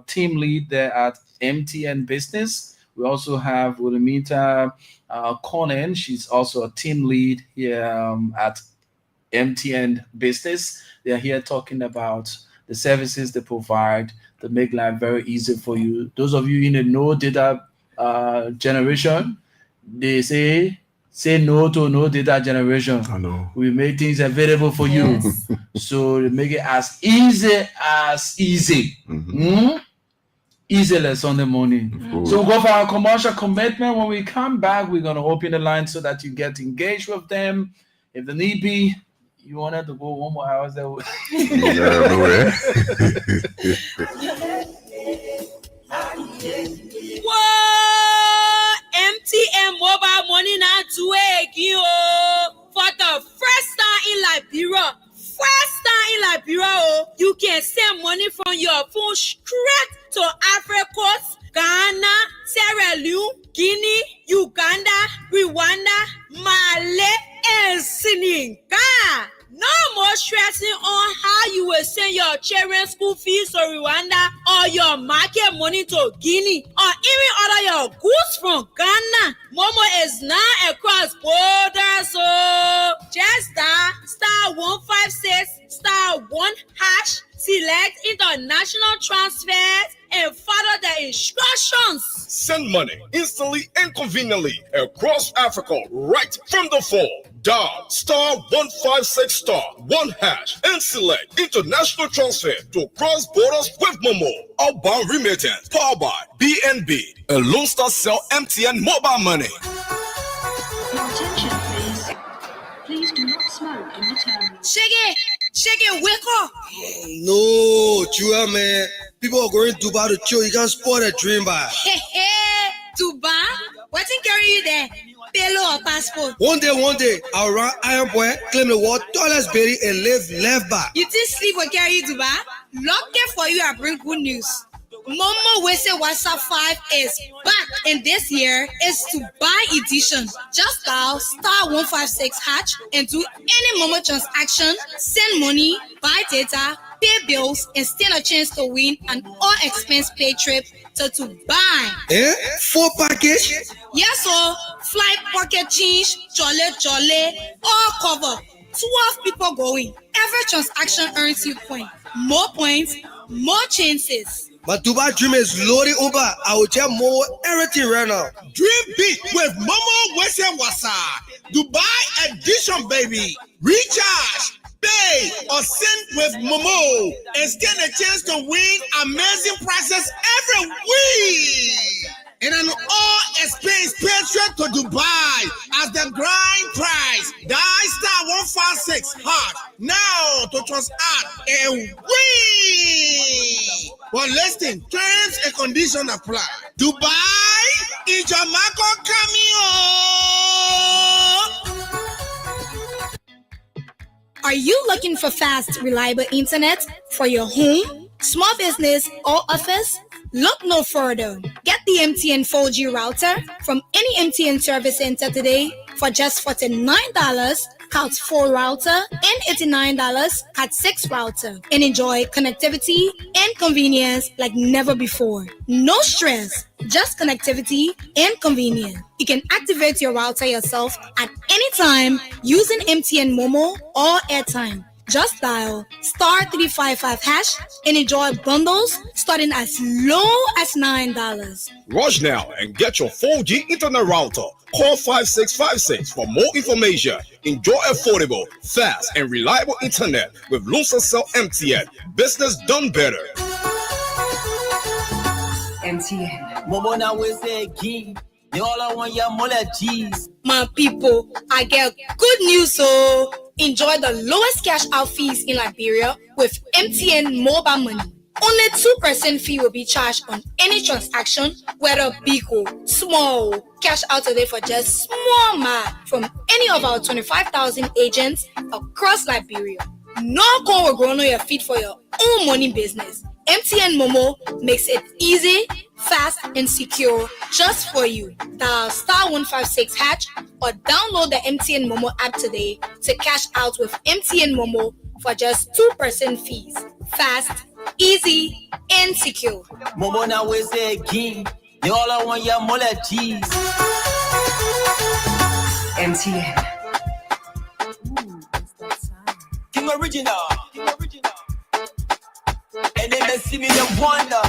team lead there at MTN Business. We also have Udamita Conan. She's also a team lead here at MTN Business. They're here talking about the services they provide to make life very easy for you. Those of you in the no data generation, they say no to no data generation. I know. We make things available for you. So they make it as easy as easy. Easy on the morning. So we'll go for our commercial commitment. When we come back, we're going to open the line so that you get engaged with them. If the need be, you wanted to go 1 more hour there. What? MTN mobile money now to again for the first time in Liberia. You can send money from your phone straight to Africa, Ghana, Sierra Leone, Guinea, Uganda, Rwanda, Mali, and Senegal. No more stressing on how you will send your children's school fees to Rwanda or your market money to Guinea or even order your goods from Ghana. Momo is now across borders, so just dial *156*1#, select international transfers and follow the instructions. Send money instantly and conveniently across Africa right from the phone. Dial *156*1# and select international transfer to cross borders with Momo. Outbound remittance powered by BNB, a Lone Star Cell MTN mobile money. Your attention, please. Please do not smoke in the terminal. Shake it, wake up. No, Chua, man. People are going to Dubai to chill. You can't spoil a dream by. Dubai? What's in carry you there? Payload or passport? One day, I'll run Iron Boy, claim the world, tallest berry, and live left back. You think sleep will carry you Dubai? Lucky for you, I bring good news. Momo Wese WhatsApp 5 is back, and this year is to buy edition. Just dial *156# and do any Momo transaction, send money, buy data, pay bills, and stand a chance to win an all-expense paid trip to Dubai. 4 package? Yes, sir. Flight, pocket change, jolly, all cover. 12 people going. Every transaction earns you points. More points, more chances. My Dubai dream is loaded over. I will get more everything right now. Dream big with Momo Wese Wasa. Dubai edition, baby. Recharge, pay, or send with Momo and stand a chance to win amazing prizes every week. And an all-expense paid trip to Dubai as the grand prize. Dial *156# now to transact and win. But listen, terms and conditions apply. Dubai, Ijamako Cameo. Are you looking for fast, reliable internet for your home, small business, or office? Look no further. Get the MTN 4G router from any MTN service center today for just $49. Cat 4 router and $89 Cat 6 router, and enjoy connectivity and convenience like never before. No stress, just connectivity and convenience. You can activate your router yourself at any time using MTN Momo or airtime. Just dial *355# and enjoy bundles starting as low as $9. Rush now and get your 4G internet router. Call 5656 for more information. Enjoy affordable, fast, and reliable internet with Lunsa Cell MTN. Business done better. MTN. Momo na we say again. They all want your mole cheese. My people, I get good news, so enjoy the lowest cash out fees in Liberia with MTN mobile money. Only 2% fee will be charged on any transaction, whether big or small. Cash out today for just small money from any of our 25,000 agents across Liberia. No call will grow on your feet for your own money business. MTN Momo makes it easy, fast, and secure just for you. Dial *156# or download the MTN Momo app today to cash out with MTN Momo for just 2% fees. Fast, easy, and secure. Momo na we say again. They all want your mole cheese. MTN. King Original. And then they see me, they wonder.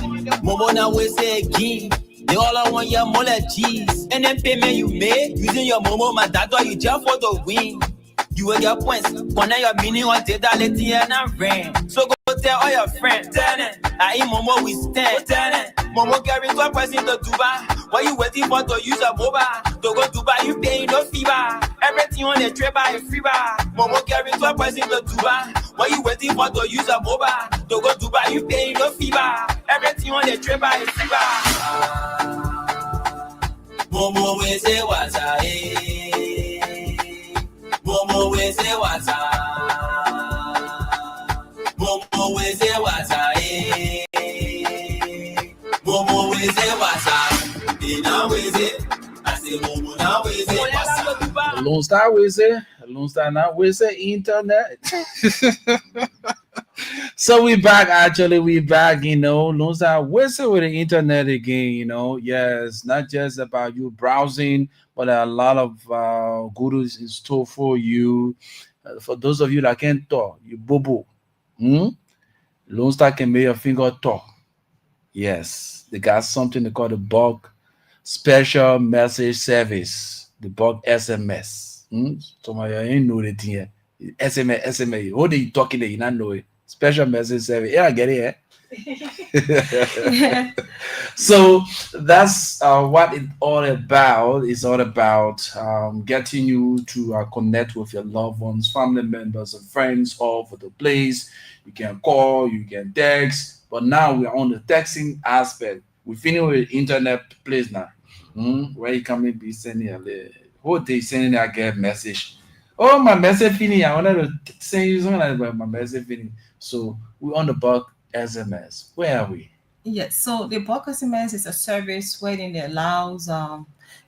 Momo na we say again. They all want your mole cheese. And then payment you make using your Momo, my dad, you jump for the win. You will get points. Connect your meaning on the letting and rain. So go tell all your friends. Tell it. I eat Momo we stand. Tell it. Momo carry 12% to Dubai. What you waiting for to use a mobile? To go Dubai, you pay no fever. Everything on the trip by a free bar. Momo carry 12% to Dubai. What you waiting for to use a mobile? To go Dubai, you pay no fever. Everything on the trip by a free bar. Momo we say what's Momo we say what's Momo we say what's Momo we say what's now we say I say Momo now we say what's Lone Star we say Lone Star now we say internet. So we back, you know. Lone Star we say with the internet again, you know. Yes, not just about you browsing, but a lot of goodies in store for you. For those of you that can't talk, you boo-boo. Lone Star can make your finger talk. Yes, they got something they call the bulk special message service, the bulk SMS. Some of you ain't know the thing here. SMS. What are you talking there? You not know it. Special message service. Yeah, I get it. So that's what it's all about. It's all about getting you to connect with your loved ones, family members, and friends all over the place. You can call, you can text, but now we're on the texting aspect. We finish with the internet place now. Where you can be sending a whole day sending a get message. Oh, my message finished. I wanted to send you something about my message finished. So we're on the bulk SMS. Where are we? Yes, so the bulk SMS is a service wherein it allows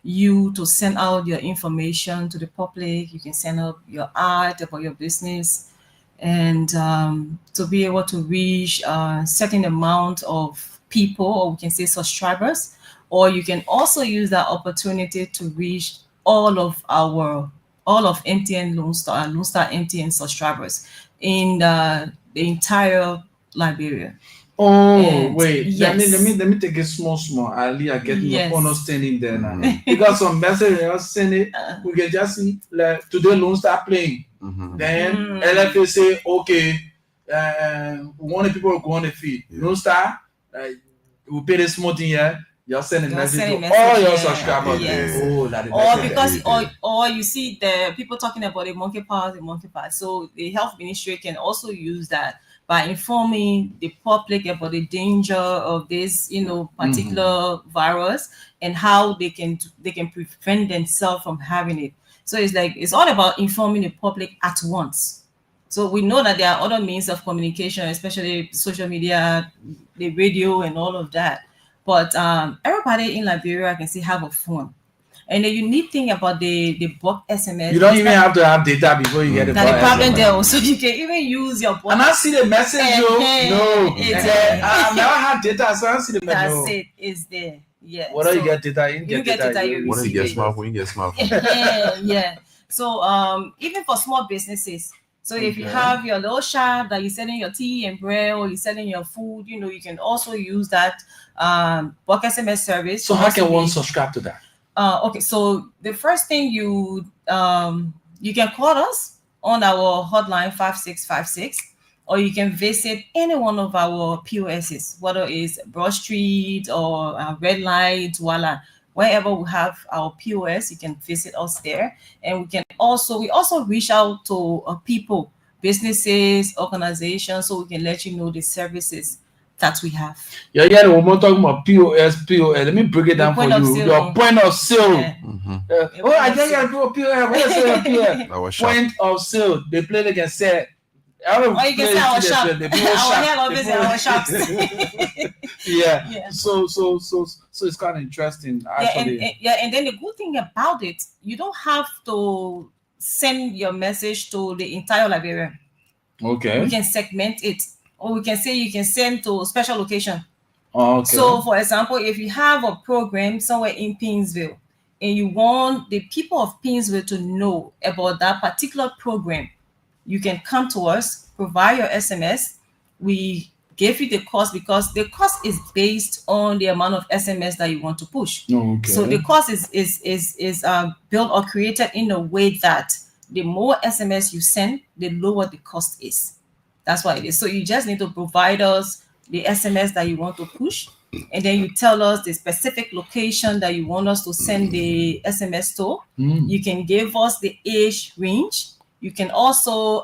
you to send out your information to the public. You can send out your ad about your business, and to be able to reach a certain amount of people, or we can say subscribers, or you can also use that opportunity to reach all of MTN Lone Star MTN subscribers in the entire Liberia. Oh, And wait. yes. Let me take it small. Ali, I get Yes. no phone standing there now. Because some message I send it, we can just see like today Lone Star playing. Then LFA say, okay, we want the people to go on the feed. Lone Star, we pay the small thing here. You're sending message to all your subscribers. Yes. Oh, that is Or message. because or you see the people talking about the monkeypox. So the health ministry can also use that by informing the public about the danger of this, particular virus, and how they can prevent themselves from having it. So it's all about informing the public at once. So we know that there are other means of communication, especially social media, the radio, and all of that. But everybody in Liberia can still have a phone. And the unique thing about the bulk SMS, you don't even have to have data before you get the that the problem SMS. there also you can even use your bulk. And I see the message, yo. No. It's I've never had data, so I don't see the that's message. it. It's there. Yeah. Whether you So get data, you get data. you When you get receive it. smartphone, you get smartphone. Yeah. So even for small businesses, so if you Okay. have your little shop that you're selling your tea and bread, or you're selling your food, you can also use that bulk SMS service. So to how also can one be- subscribe to that? Okay, so the first thing you can call us on our hotline 5656, or you can visit any one of our POSs, whether it's Broad Street or Red Light, Walla, wherever we have our POS, you can visit us there. And we also reach out to people, businesses, organizations, so we can let you know the services that we have. Yeah, the woman talking about POS. Let me break it down for point of you. sale. Your point of sale. Yeah. Oh, I just got to do a POS. What is a POS? Our shop. Point of sale. They play, they can say. Or you can say our shop. The people Our shop. head office The and our people- shops. Yeah. Yeah. So it's kind of interesting actually. And then the good thing about it, you don't have to send your message to the entire Liberia. Okay. We can segment it, or we can say you can send to special location. Okay. So, for example, if you have a program somewhere in Pinsville, and you want the people of Pinsville to know about that particular program, you can come to us, provide your SMS. We give you the cost, because the cost is based on the amount of SMS that you want to push. Okay. So the cost is built or created in a way that the more SMS you send, the lower the cost is. That's why it is. So you just need to provide us the SMS that you want to push, and then you tell us the specific location that you want us to send the SMS to. You can give us the age range. You can also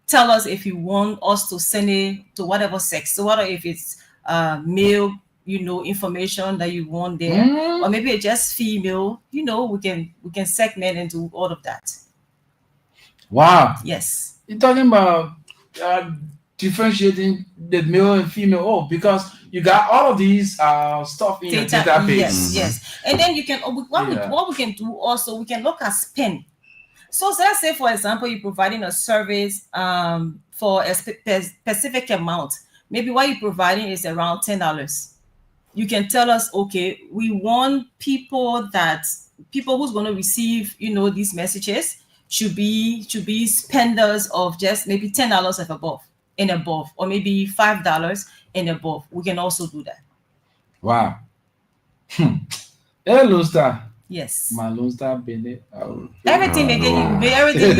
tell us if you want us to send it to whatever sex. So whether if it's male, information that you want there, or maybe it's just female, we can segment and do all of that. Wow. Yes. You're talking about differentiating the male and female. Oh, because you got all of these stuff in your database. Yes. And then you can what we can do also, we can look at spend. So let's say, for example, you're providing a service for a specific amount. Maybe what you're providing is around $10. You can tell us, okay, we want people who's going to receive, these messages should be spenders of just maybe $10 and above, or maybe $5 and above. We can also do that. Wow. Hey, Lone Star. Yes. My Lone Star Bennett. Everything they get you, everything.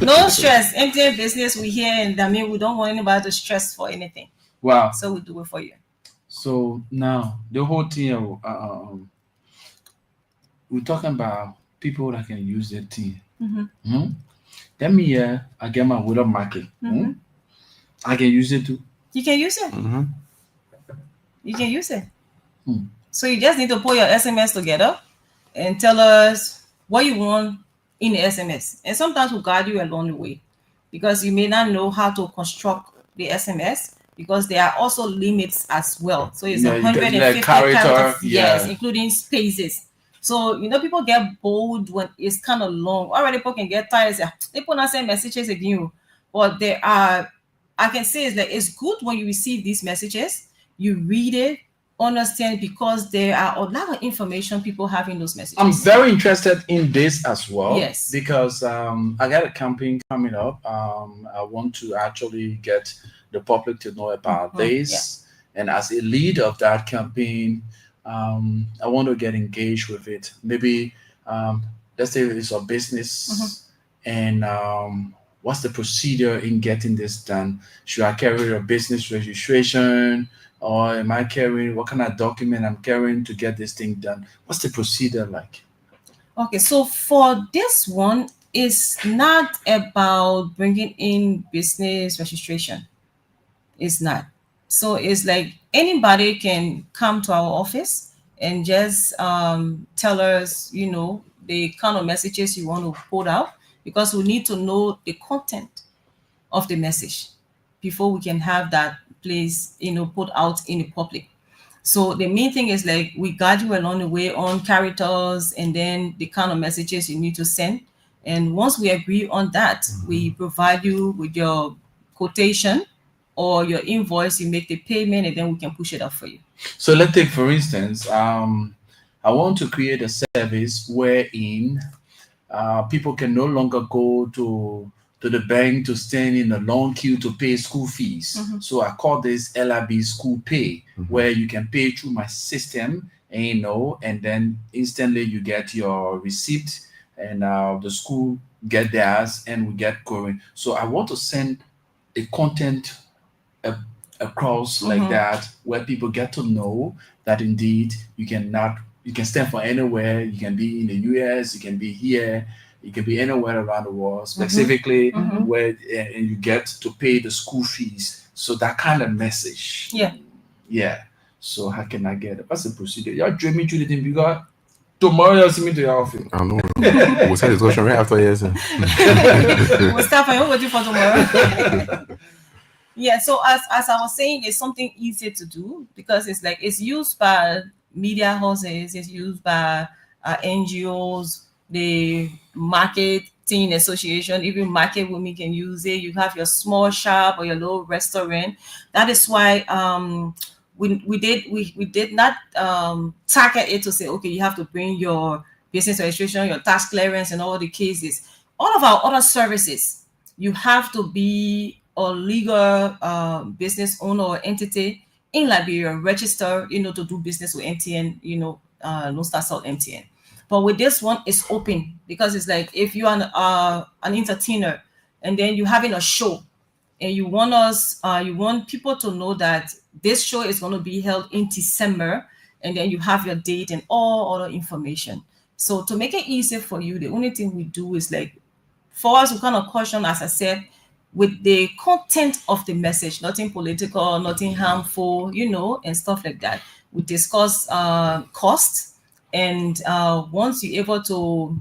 No stress. MTN business, we here, and we don't want anybody to stress for anything. Wow. So we do it for you. So now the whole thing, we're talking about people that can use their thing. Let me I get my word of market. I can use it too. You can use it. You can use it. So you just need to put your SMS together and tell us what you want in the SMS. And sometimes we'll guide you along the way, because you may not know how to construct the SMS, because there are also limits as well. So it's Yeah, you can 150 like character, characters, yes, yeah. including spaces. So, people get bold when it's kind of long. Already people can get tired. Say, people not send messages again. But I can say it's good when you receive these messages, you read it, understand, because there are a lot of information people have in those messages. I'm very interested in this as well. Yes. Because I got a campaign coming up. I want to actually get the public to know about this. Yeah. And as a lead of that campaign, I want to get engaged with it. Maybe let's say it's a business, and what's the procedure in getting this done? Should I carry a business registration, or am I carrying, what kind of document I'm carrying to get this thing done? What's the procedure like? Okay, so for this one, it's not about bringing in business registration. It's not. So it's like anybody can come to our office and just tell us, the kind of messages you want to put out, because we need to know the content of the message before we can have that place, put out in the public. So the main thing is like we guide you along the way on characters and then the kind of messages you need to send. And once we agree on that, we provide you with your quotation or your invoice, you make the payment, and then we can push it up for you. So let's take, for instance, I want to create a service wherein people can no longer go to the bank to stand in a long queue to pay school fees. So I call this LIB School Pay, where you can pay through my system, and then instantly you get your receipt, and the school get theirs, and we get going. So I want to send a content across like that, where people get to know that indeed you can stand for anywhere. You can be in the US, you can be here, you can be anywhere around the world, specifically where and you get to pay the school fees. So that kind of message. Yeah. So how can I get it? What's the procedure? Y'all dream me through the thing because tomorrow you'll see me to your office. I know. We'll start discussion right after yes. We'll start for you waiting for tomorrow. Yeah, so as I was saying, it's something easy to do because it's used by media houses, it's used by NGOs, the marketing association, even market women can use it. You have your small shop or your little restaurant. That is why we did not target it to say, okay, you have to bring your business registration, your tax clearance, and all the cases. All of our other services, you have to be a legal business owner or entity in Liberia, register, to do business with MTN, Lone Star South MTN. But with this one, it's open because it's like if you are an entertainer and then you're having a show and you want people to know that this show is going to be held in December, and then you have your date and all other information. So to make it easier for you, the only thing we do is like, for us, we kind of caution, as I said, with the content of the message, nothing political, nothing harmful, and stuff like that. We discuss cost. And once you're able to,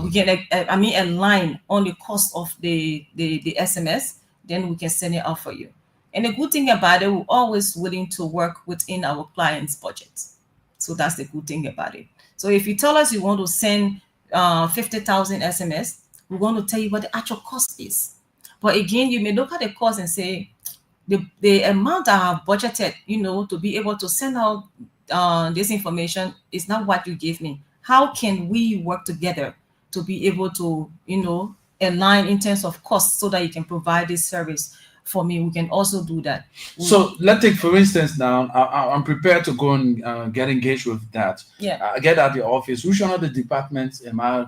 we can, align on the cost of the SMS, then we can send it out for you. And the good thing about it, we're always willing to work within our client's budget. So that's the good thing about it. So if you tell us you want to send 50,000 SMS, we're going to tell you what the actual cost is. But again, you may look at the cost and say, the amount I have budgeted, to be able to send out this information is not what you gave me. How can we work together to be able to, align in terms of cost so that you can provide this service for me? We can also do that. So let's take, for instance, now I'm prepared to go and get engaged with that. Yeah. I get at the office. Which one of the departments am I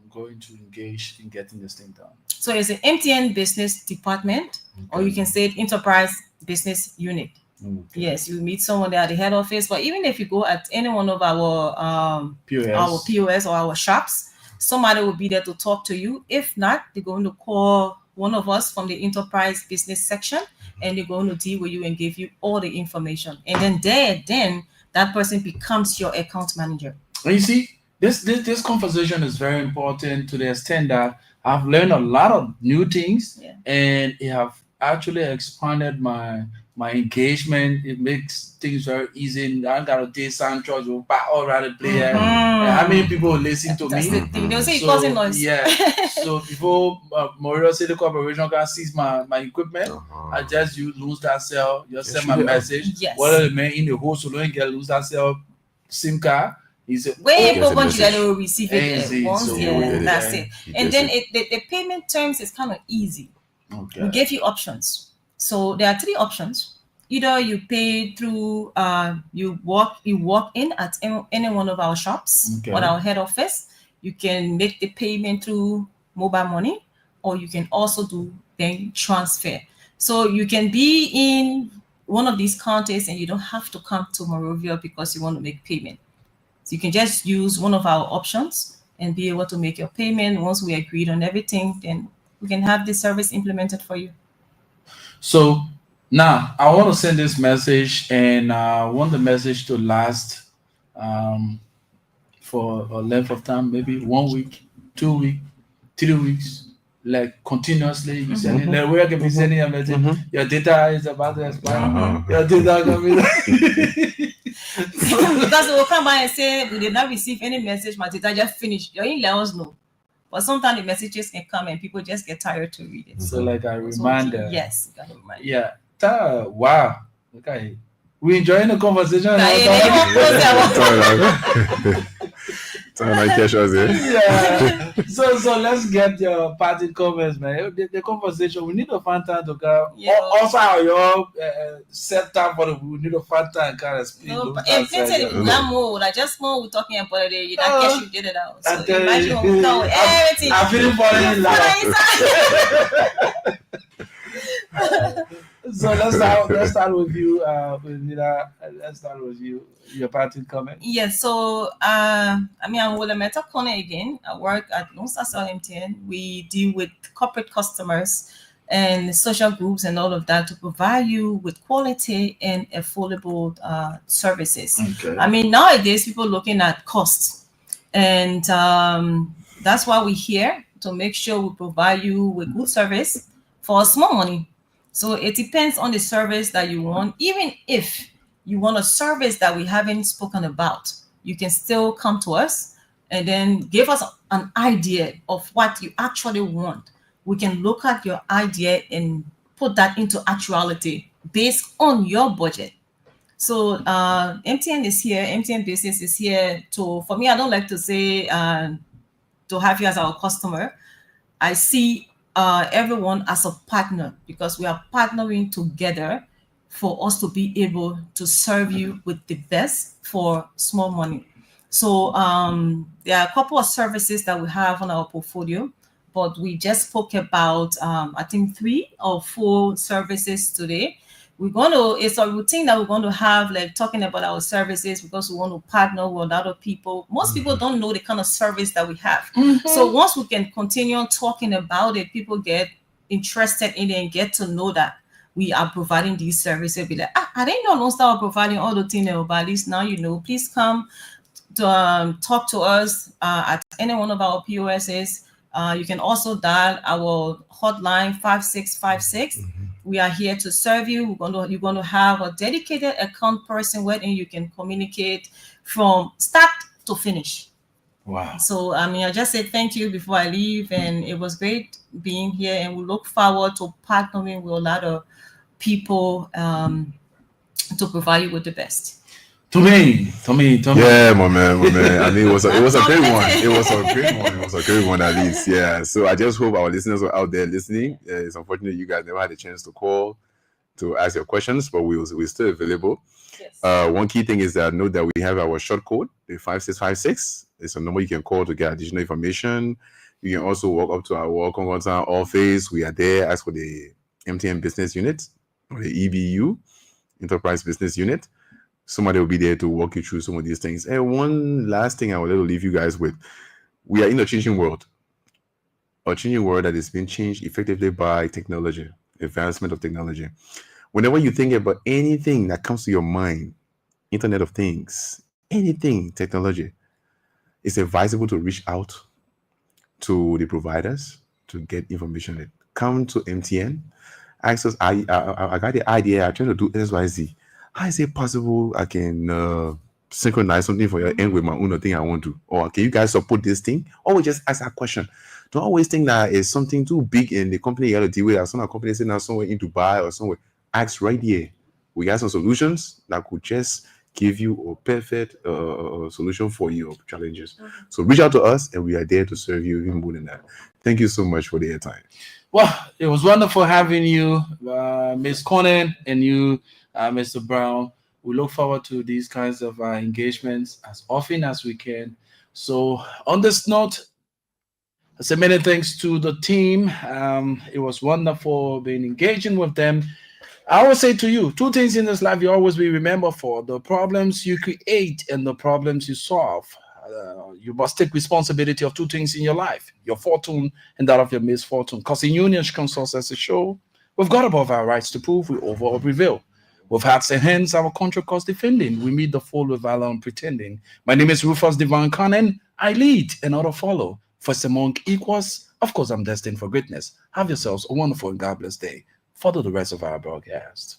going to engage in getting this thing done? So it's an MTN business department, or you can say enterprise business unit. Okay. Yes, you meet someone there at the head office, but even if you go at any one of our POS or our shops, somebody will be there to talk to you. If not, they're going to call one of us from the enterprise business section, and they're going to deal with you and give you all the information. And then that person becomes your account manager. And you see, this conversation is very important to the extent that I've learned a lot of new things, and it have actually expanded my engagement. It makes things very easy. I got to take soundtracks all around the place. And how many people listen to That's me? the thing. They'll say you're causing noise. Yeah. So before Morelia City Corporation can seize my equipment, I just use Lose That Cell. Just send my message. Yes. What are the men in the whole saloon get Lose That Cell SIM card? He said, when people want you, they will receive it Easy, once. so Yeah, that's it. And then it. the payment terms is kind of easy. Okay. We gave you options. So there are 3 options. Either you pay through you walk in at any one of our shops Okay. or our head office. You can make the payment through mobile money, or you can also do bank transfer. So you can be in one of these counties and you don't have to come to Monrovia because you want to make payment. So you can just use one of our options and be able to make your payment. Once we agreed on everything, then we can have this service implemented for you. So now I want to send this message, and I want the message to last for a length of time, maybe 1 week, 2 weeks, 3 weeks, like continuously. You send it. Like, where can be sending a message? Your data is about to expire. Your data can be. Because they will come by and say, we did not receive any message, my data just finished. You didn't let us know. But sometimes the messages can come and people just get tired to read it. So like a reminder. Yes, you got a reminder. Yeah. Wow. Okay. We enjoying the conversation. Yeah. So let's get your party comments, man. The conversation. We need to find time to go. Also, your set time for we need to find time kind of speak. No, and just more we're talking about it. You don't guess you get it out. So imagine when we come with everything. I'm feeling falling in love. So let's start with you, Nina. Let's start with you. Your party comment. Yes. So I'm Willamette Kone again. I work at Lone Star Cell MTN. We deal with corporate customers and social groups and all of that to provide you with quality and affordable services. Okay. I mean, nowadays people looking at costs, and that's why we're here to make sure we provide you with good service for small money. So it depends on the service that you want. Even if you want a service that we haven't spoken about, you can still come to us and then give us an idea of what you actually want. We can look at your idea and put that into actuality based on your budget. So MTN is here. MTN Business is here for me, I don't like to say to have you as our customer. I see everyone as a partner, because we are partnering together for us to be able to serve you with the best for small money. So there are a couple of services that we have on our portfolio, but we just spoke about I think 3 or 4 services today. It's a routine that we're going to have, like talking about our services, because we want to partner with other people. Most people don't know the kind of service that we have. So once we can continue on talking about it, people get interested in it and get to know that we are providing these services. Be like, I didn't know Lone Star providing all the things, but at least now you know. Please come to talk to us at any one of our POSs. You can also dial our hotline 5656. We are here to serve you. You're going to have a dedicated account person wherein you can communicate from start to finish. Wow. So I just said thank you before I leave, and it was great being here, and we look forward to partnering with a lot of people to provide you with the best. To me. Yeah, my man. I mean, it was a great one. It was a great one, at least. Yeah. So I just hope our listeners were out there listening. It's unfortunate you guys never had a chance to call to ask your questions, but we're still available. Yes. One key thing is that note that we have our short code, the 5656. It's a number you can call to get additional information. You can also walk up to our Welcome office. We are there. Ask for the MTN Business Unit or the EBU, Enterprise Business Unit. Somebody will be there to walk you through some of these things. And one last thing I would like to leave you guys with. We are in a changing world. A changing world that is being changed effectively by technology, advancement of technology. Whenever you think about anything that comes to your mind, Internet of Things, anything technology, it's advisable to reach out to the providers to get information. Come to MTN. asked us, I got the idea, I trying to do XYZ. How is it possible I can synchronize something for your end with my own thing I want to? Or can you guys support this thing? Always just ask that question. Don't always think that it's something too big in the company you got to deal with. Some company sitting now somewhere in Dubai or somewhere. Ask right here. We got some solutions that could just give you a perfect solution for your challenges. So reach out to us and we are there to serve you even more than that. Thank you so much for the airtime. Well, it was wonderful having you, Ms. Conan, and you, Mr. Brown. We look forward to these kinds of engagements as often as we can. So on this note, I say many thanks to the team. It was wonderful being engaging with them. I always say to you, two things in this life you always be remembered for: the problems you create and the problems you solve. You must take responsibility of two things in your life: your fortune and that of your misfortune. Because in Union Consult as a show, we've got above our rights to prove, we over or prevail. With hearts and hands, our country cause defending. We meet the fool with valor and pretending. My name is Rufus Divine Cannon. I lead and others follow. First among equals, of course, I'm destined for greatness. Have yourselves a wonderful and God bless day. Follow the rest of our broadcast.